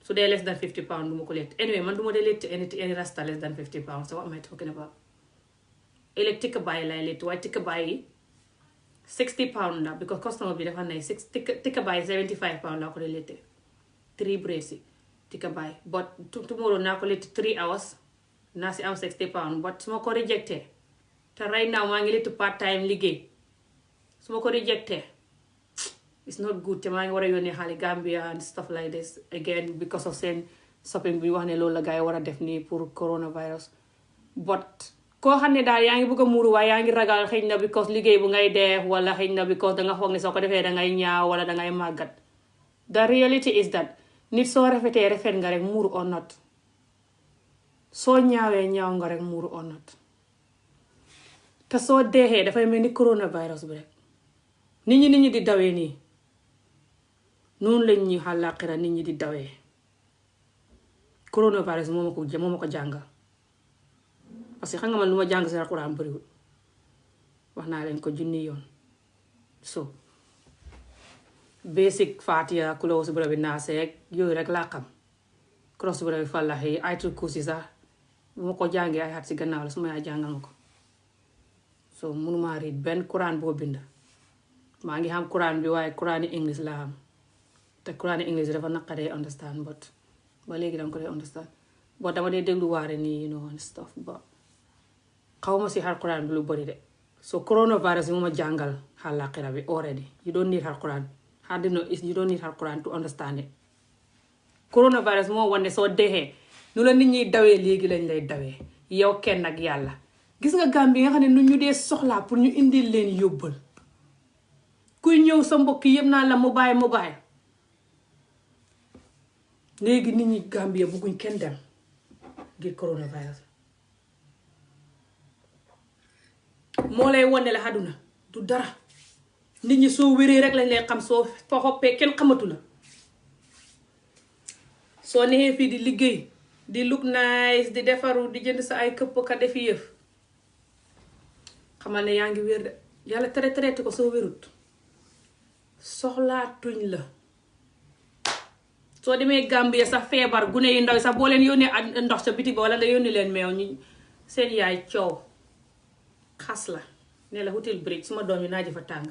su dee less than 50 pounds duma ko létt anyway man duma dee létt any rasta less than 50 pounds so what am I talking about ëllëg tikka bàyyi lay létt waaye tikka bàyyi 60 pounds la because customer bi dafa nay tikka bàyyi 75 pounds laa ko dee létte 3 braids yi tikka bàyyi but tomorrow naa ko létt 3 hours naa si am 60 pounds but su ma ko rejecté te right now maa ngi létt part time liggéey su ma ko rejecté it's not good te maa ngi war a yónnee xaalis Gambia and stuff like this again because of seen shopping bi wax ne loolu la gars yi war a def nii pour coronavirus but koo xam ne daal yaa ngi bëgg a muuru waaye yaa ngi ragal xëy na because liggéey bu ngay def wala xëy na because danga foog ne soo ko defee dangay ñaaw wala dangay màggat the reality is that nit soo rafetee rafet nga rek muuru or not soo ñaawee ñaaw nga rek muuru or not te soo deexee dafay mel ni coronavirus bi rek nit ñi di dawee nii noonu lañ ñuy àllaaxira nit ñi di dawee. coronavirus moo ma ko jàngal parce que xam nga man lu ma jàng si alxuraan bëriwul wax naa leen ko junni yoon. so basic Fatiha kulóosu bu rabi naaseeg yooyu rek laa xam. cross bu rabi fàllax yi ayatul kursi sax bu ma ko jàngee ay at si gannaaw la su ma yaay jàngal ma ko. so mënumaa riit benn Quran boo bind. maa ngi xam Quran bi waaye Quran yi English laa xam te Quran yi English dafa naqaree understand but ba léegi danga ko dee understand boo dama dee déglu waare nii and stuff ba xaw ma si Quran bi lu bari de. so coronavirus bi mu ma jàngal àllaaxira bi already you don't need Quran you don't need Quran to understand it. coronavirus moo wane soo dexee nu la nit ñiy dawee léegi lañ lay dawee yow kenn ak yàlla. gis nga Gambie nga xam ne nu ñu dee soxlaa pour ñu indil leen yóbbal kuy ñëw sa mbokk yëpp naa la mu bàyyi léegi nit ñi Gambie bugguñ kenn dem ngir coronavirus moo lay wane la àdduna du dara. nit ñi soo wéree rek lañ lay xam soo fa xoppee kenn xamatu la. soo neexee fii di liggéey di look nice di defaru di jënd sa ay këpp ka defi yëf xamal ne yaa ngi wér de yàlla traité ko soo wérut soxlaatuñ la. soo demee Gambie sax feebar gune yi ndaw sax boo leen yónnee ndox sa bitig ba wala nga yónni leen meew ñu seen yaay coow xas la ne la hotel break suma doom yi naa ji fa tàng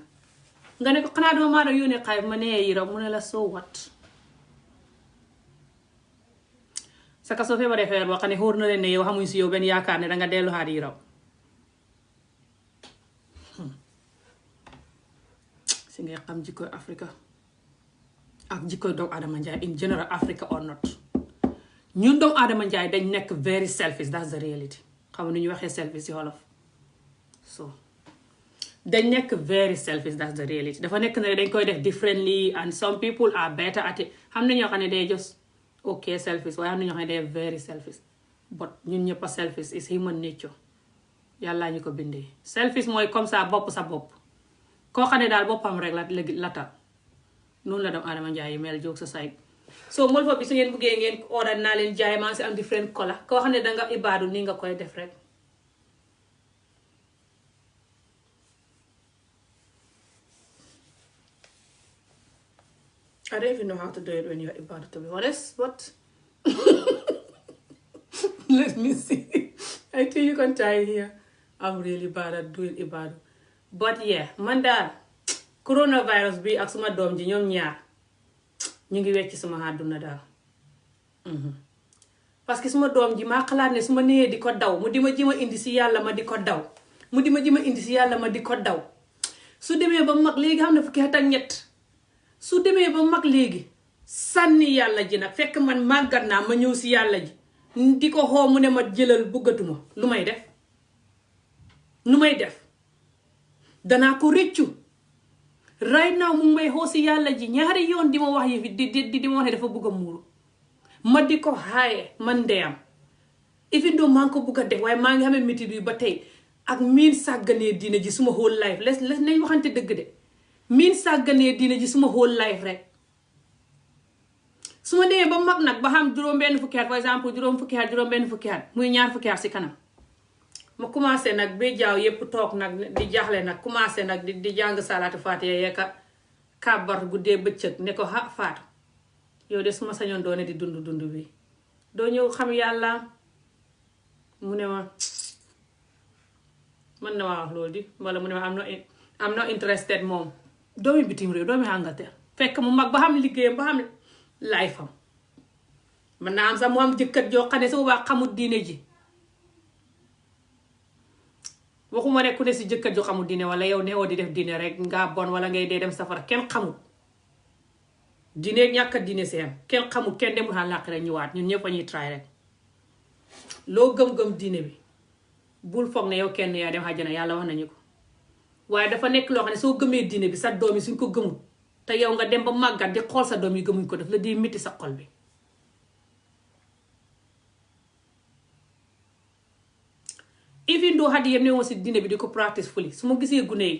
nga ne ko xanaa doo maa doon yónnee xayma ma nee yi mu ne la soo wat saka soo feebaree feebar boo xam ne xóor na leen ne yow xamuñ si yow benn yaakaar ne danga dellu xaar yi raw si ngay xam jikkoy Africa ak jikkoy doomu Adama Njaay in general Africa or not. ñun doomu Adama Njaay dañ nekk very selfish that's the reality xam nu ñu waxee selfish si wolof so dañ nekk very selfish that's the reality dafa nekk ne dañ koy def differently and some people are better at it xam na ñoo xam ne day just okay selfish waaye xam na ñoo xam ne day very selfish but ñun ñëpp a selfish is human nature yàllaa ñu ko bindee. selfish mooy comme ça bopp sa bopp koo xam ne daal boppam rek la tal noonu la doomu Adama Njaay yi mel jóg sa side. so mol fa bi su ngeen buggee ngeen order naa leen jaay maa si am different color koo xam ne danga ibaadu nii nga koy def rek. I don't even know how to do it when you're ibaadu to be honest but let me see. I think you can try here. I'm really bad at doing ibaadu but yeah man daal coronavirus bi ak suma doom ji ñoom ñaar ñu ngi wecc suma àdduna daal parce que suma doom ji maa xalaat ne su ma nee di ko daw mu di ma ji ma indi si yàlla ma di ko daw mu di ma ji ma indi si yàlla ma di ko daw su demee ba mag léegi xam ne fukki at ak ñett su demee ba mag léegi sànni yàlla ji nag fekk man màggat naa ma ñëw si yàlla ji di ko xoo mu ne ma jëlal bëggatuma lu may def danaa ko rëccu right now mu ngi may xoo si yàlla ji ñaari yoon di ma wax yi di ma wax ne dafa bëgg a muuru ma di ko xaaye man ndeyam even though maa ngi ko bëgg a def waaye maa ngi xamee métit bi ba tey ak miin sàgganee diine ji suma whole life les nañ waxante dëgg de miin sàgganee diine ji suma whole life rek su ma demee ba mag nag ba xam juróom-benn fukki at par exemple juróom-benn fukki at muy ñaar fukki at si kanam ma commencé nag ba jaaw yépp toog nag di jaaxle nag commencé nag di jàng salaatu faatiha yeeka kàbbar guddee bëccëg ne ko ha faatu yow de suma sañoon doone di dund bi doo ñëw xam yàlla mu ne ma mën na maa wax loolu di wala mu ne ma am no interested moom doomi bitim réew doomi Angleterre fekk mu mag ba xam liggéeyam ba xam life am mën naa am sax mu am jëkkër joo xam ne su boobaa xamul diine ji waxuma ne ku ne si jëkkër ju xamul diine wala yow neewoo di def diine rek nga bon wala ngay dee dem safara kenn xamul diine ñàkk a diine seen kenn xamul kenn demul àllaaxira ñëwaat ñun ñëpp a ñuy try rek loo gëm-gëm diine bi bul foog ne yow kenn yaa dem àjjana yàlla wax nañu ko waaye dafa nekk loo xam ne soo gëmee diine bi sa doom yi suñ ko gëmul te yow nga dem ba màggat di xool sa doom yi gëmuñ ko daf la di métti sa xol bi even though xaddi yëpp ne woon si diine bi di ko practice fully su ma gisee gune yi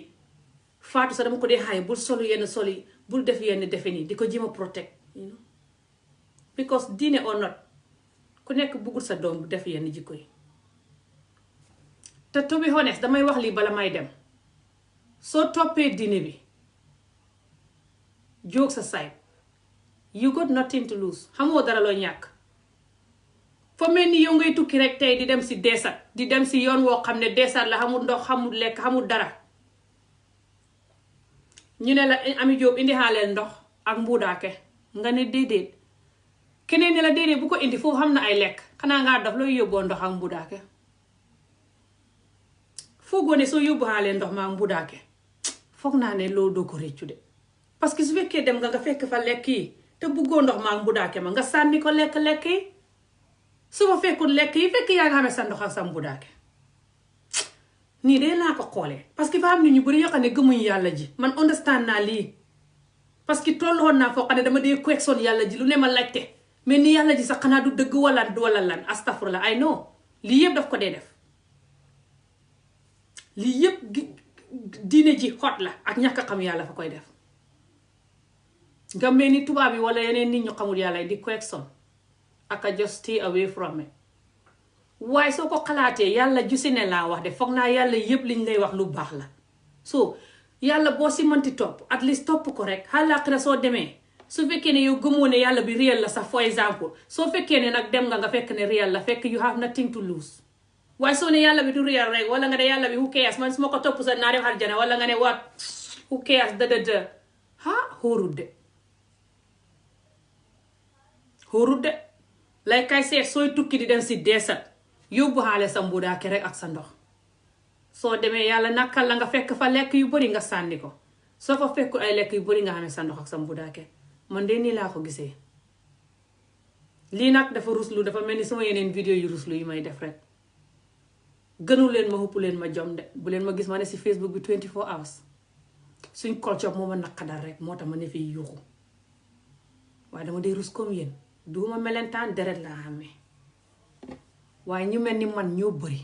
Fatou sax dama ko dee xaay bul solu yenn sol yi bul def yenn defe nii di ko jéem a protect because diine or not ku nekk bëggul sa doom bu def yenn jikko yi. te to be honest damay wax lii bala may dem soo toppee diine bi jokes aside you got nothing to lose. xamoo dara loo ñàkk. fa mel ni yow ngay tukki rek tey di dem si desert di dem si yoon woo xam ne desert la xamul ndox xamul lekk xamul dara ñu ne la Ami Jóob indi xaaleel ndox ak mbuudaake nga ne déedéet keneen ne la déedéet bu ko indi foofu xam na ay lekk xanaa ngaa dof looy yóbboo ndox ak mbuudaake foogoo ne soo yóbbu xaaleel ndox ma ak mbuudaake foog naa ne loolu doo ko réccu de parce que su fekkee dem nga fekk fa lekk yi te buggoo ndox ma ak mbuudaake ma nga sànni ko lekk yi su ma fekkul lekk yi fekk yaa nga xamee sa ndox ak sa mbuudaake nii de laa ko xoolee parce que fa am nit ñu bëri yoo xam ne gëmuñ yàlla ji man understand naa lii parce que tolloon naa foo xam ne dama dee question yàlla ji lu ne ma laajte mais ni yàlla ji sax xanaa du dëgg wala lan astafurlah ay non lii yëpp daf ko dee def lii yëpp diine ji xot la ak ñàkk a xam yàlla fa koy def nga mel ni tubaab yi wala yeneen nit ñu xamul yàlla di question ak a just stay away from it. waaye soo ko xalaatee yàlla ju si ne laa wax de foog naa yàlla yëpp liñ lay wax lu baax la so yàlla boo si mënti topp at least topp ko rek àllaaxira soo demee su fekkee ne yow gëmoo ne yàlla bi réel la sax for exemple soo fekkee ne nag dem nga fekk ne réel la fekk you have nothing to lose. waaye soo ne yàlla bi du réel rek wala nga ne yàlla bi who cares man su ma ko topp sa naa dem aljana wala nga ne waat who cares xóorut de lay kay seet sooy tukki di dem si desert yóbbu xaale sa mbuudaake rek ak sa ndox soo demee yàlla nakal la nga fekk fa lekk yu bari nga sànni ko soo fa fekkul ay lekk yu bari nga xamee sa ndox ak sa mbuudaake man de nii laa ko gisee. lii nag dafa ruslu dafa mel ni sama yeneen vidéo yu ruslu yi may def rek gënu leen ma xupp leen ma jom de bu leen ma gis ma ne si Facebook bi 24 hours suñ culture moo ma naqadal rek moo tax ma ne fii yuuxu waaye dama dee rus comme yéen duuma melentaan deret laa xamee waaye ñu mel ni man ñoo bëri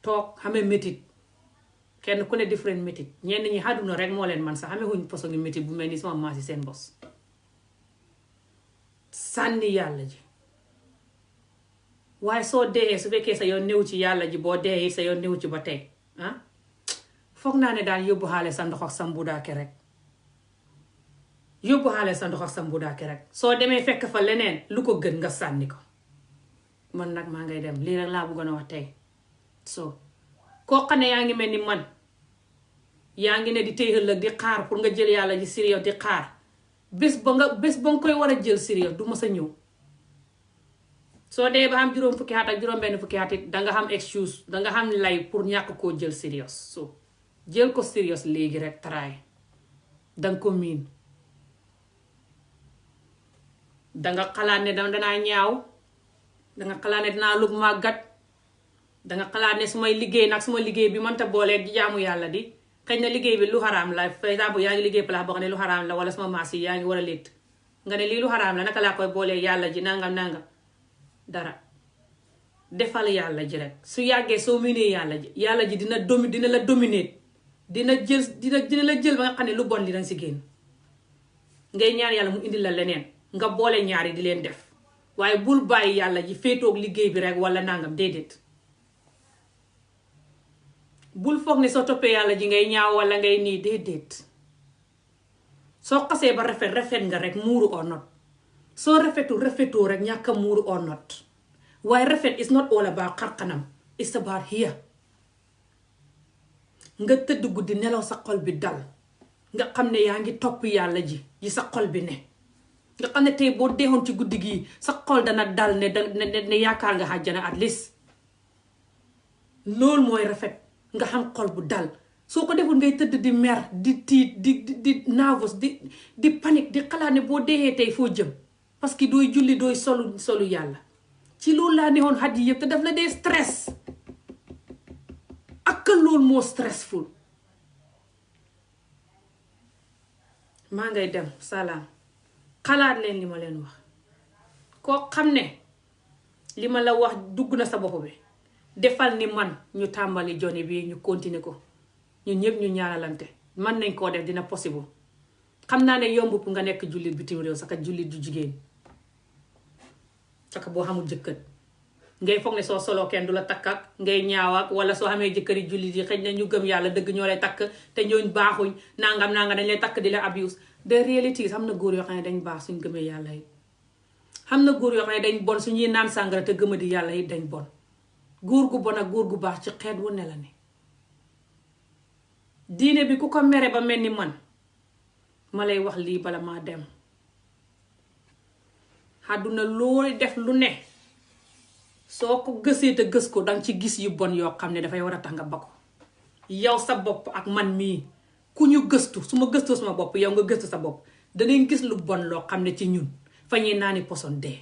toog xamee métit kenn ku ne different métit ñenn ñi àdduna rek moo leen man sax xamee xuñ poso ngi métit bu mel ni sama maas yi seen bos sànni yàlla ji waaye soo dee su fekkee sa yoon néew ci yàlla ji boo dee sa yoon néew ci ba tey foog naa ne daal yóbbu xaale sa ndox ak sa mbuudaake rek yóbbu xaale sa ndox ak sa mbuudaake rek soo demee fekk fa leneen lu ko gën nga sànni ko man nag maa ngay dem lii rek laa bëggoon a wax tey so koo xam ne yaa ngi mel ni man yaa ngi ne di tey ëllëg di xaar pour nga jël yàlla ji sérieux di xaar bés ba nga koy war a jël sérieux du ma sa ñëw soo dee ba xam juróom fukki at ak juróom benn fukki at it danga xam excuse danga xam lay pour ñàkk koo jël sérieux so jël ko sérieux léegi rek taraay danga ko miin danga xalaat ne danaa ñaaw danga xalaat ne dinaa lug màggat danga xalaat ne su may liggéey nag suma liggéey bi mënta boolee di jaamu yàlla di xëy na liggéey bi lu xaraam la par exemple yaa ngi liggéey place boo xam ne lu xaraam la wala sama maas yi yaa ngi war a létt nga ne lii lu xaraam la naka laa koy boolee yàlla ji nangam dara defal yàlla ji rek su yàggee soo miinee yàlla ji dina la dominer dina la jël ba nga xam ne lu bon li danga si génn ngay ñaan yàlla mu indi la leneen nga boole ñaari di leen def waaye bul bàyyi yàlla ji féetoog liggéey bi rek wala nangam déedéet bul foog ne soo toppee yàlla ji ngay ñaaw wala ngay nii déedéet soo xasee ba rafet nga rek muuru or not soo rafetoo rek ñàkk a muuru or not waaye rafet is not all about xarxanam it's about here nga tëdd guddi nelaw sa xol bi dal nga xam ne yaa ngi topp yàlla ji sa xol bi ne nga xam ne tey boo deexoon ci guddi gii sa xol dana dal ne yaakaar nga àjjana at least loolu mooy rafet nga xam xol bu dal soo ko deful ngay tëdd di mer di tiit di nervous di panique di xalaat ne boo deexee tey foo jëm parce que dooy julli dooy solu yàlla ci loolu laa neexoon xat yi yëpp te daf la dee stress ak loolu moo stressful maa ngay dem salaam xalaat leen li ma leen wax koo xam ne li ma la wax dugg na sa bopp bi defal ni man ñu tàmbali joni bi ñu continuer ko ñun ñëpp ñu ñaanalante mën nañ koo def dina possible xam naa ne yombut nga nekk jullit bitim réew saka jullit ju jigéen saka boo xamul jëkkër ngay foog ne soo solo kenn du la takk ak ngay ñaaw ak wala soo xamee jëkkëri jullit yi xëy na ñu gëm yàlla dëgg ñoo lay takk te ñooñ baaxuñ nangam dañ lay takk di la abuse de réalité xam na góor yoo xam ne dañ baax suñ gëmee yàlla yi xam na góor yoo xam ne dañ bon suñuy naan sàngara te gëma di yàlla yi dañ bon góor gu bon ak góor gu baax ci xeet wu ne la ne diine bi ku ko mere ba mel ni man ma lay wax lii bala maa dem àdduna looy def lu ne soo ko gësee te gës ko danga ci gis yu bon yoo xam ne dafay war a tax nga ba ko yow sa bopp ak man mii ku ñu gëstu su ma gëstoo sama bopp yow nga gëstu sa bopp danañ gis lu bon loo xam ne ci ñun fa ñuy naani poson dee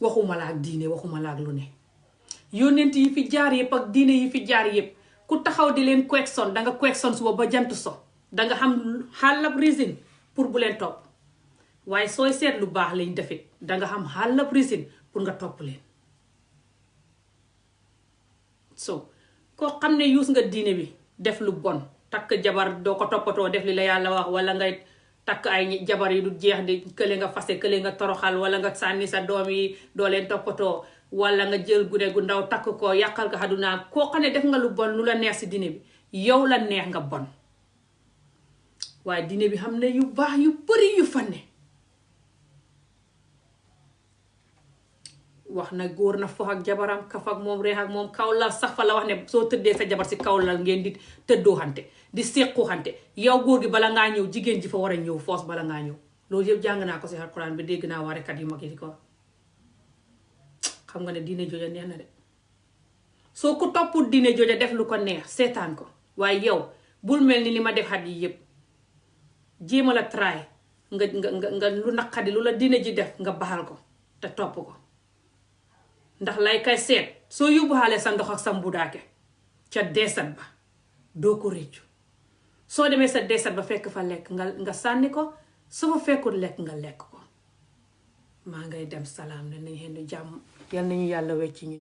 waxuma la ak diine waxuma la ak lu ne yónnent yi fi jaar yëpp ak diine yi fi jaar yëpp ku taxaw di leen question danga question suba ba jant so danga xam xaalab reason pour bu leen topp waaye sooy seet lu baax lañ defit danga xam xaalab reason pour nga topp leen so koo xam ne use nga diine bi def lu bon takk jabar doo ko toppatoo def li la yàlla wax wala ngay takk ay jabar yi du jeex di kële nga fase kële nga toroxal wala nga sànni sa doom yi doo leen toppatoo wala nga jël gune gu ndaw takk ko yàqal ko àdduna koo xam ne def nga lu bon lu la neex si diine bi yow la neex nga bon waaye diine bi xam ne yu baax yu bari yu fa ne wax na góor na fox ak jabaram kaf ak moom reex ak moom kaw lal sax fa la wax ne soo tëddee sa jabar si kaw lal ngeen di tëddoo xante di séqu xante yow góor gi bala ngaa ñëw jigéen ji fa war a ñëw foos bala ngaa ñëw loolu yëpp jàng naa ko si alxuraan bi dégg naa waarekat yu mag yi di ko xam nga ne diine jooja neex na de soo ko toppul diine jooja def lu ko neex seetaan ko waaye yow bul mel ni li ma def xat yi yëpp jéema la try nga lu naqadi lu la diine ji def nga baxal ko te topp ko ndax lay kay seet soo yóbbuwaale sa ndox ak sa mbudaake ca deesat ba doo ko réccu soo demee sa deesat ba fekk fa lekk nga sànni ko su fa fekkul lekk nga lekk ko maa ngay dem salaam ne nañ xendu jàmm yal nañu yàlla wecci ñu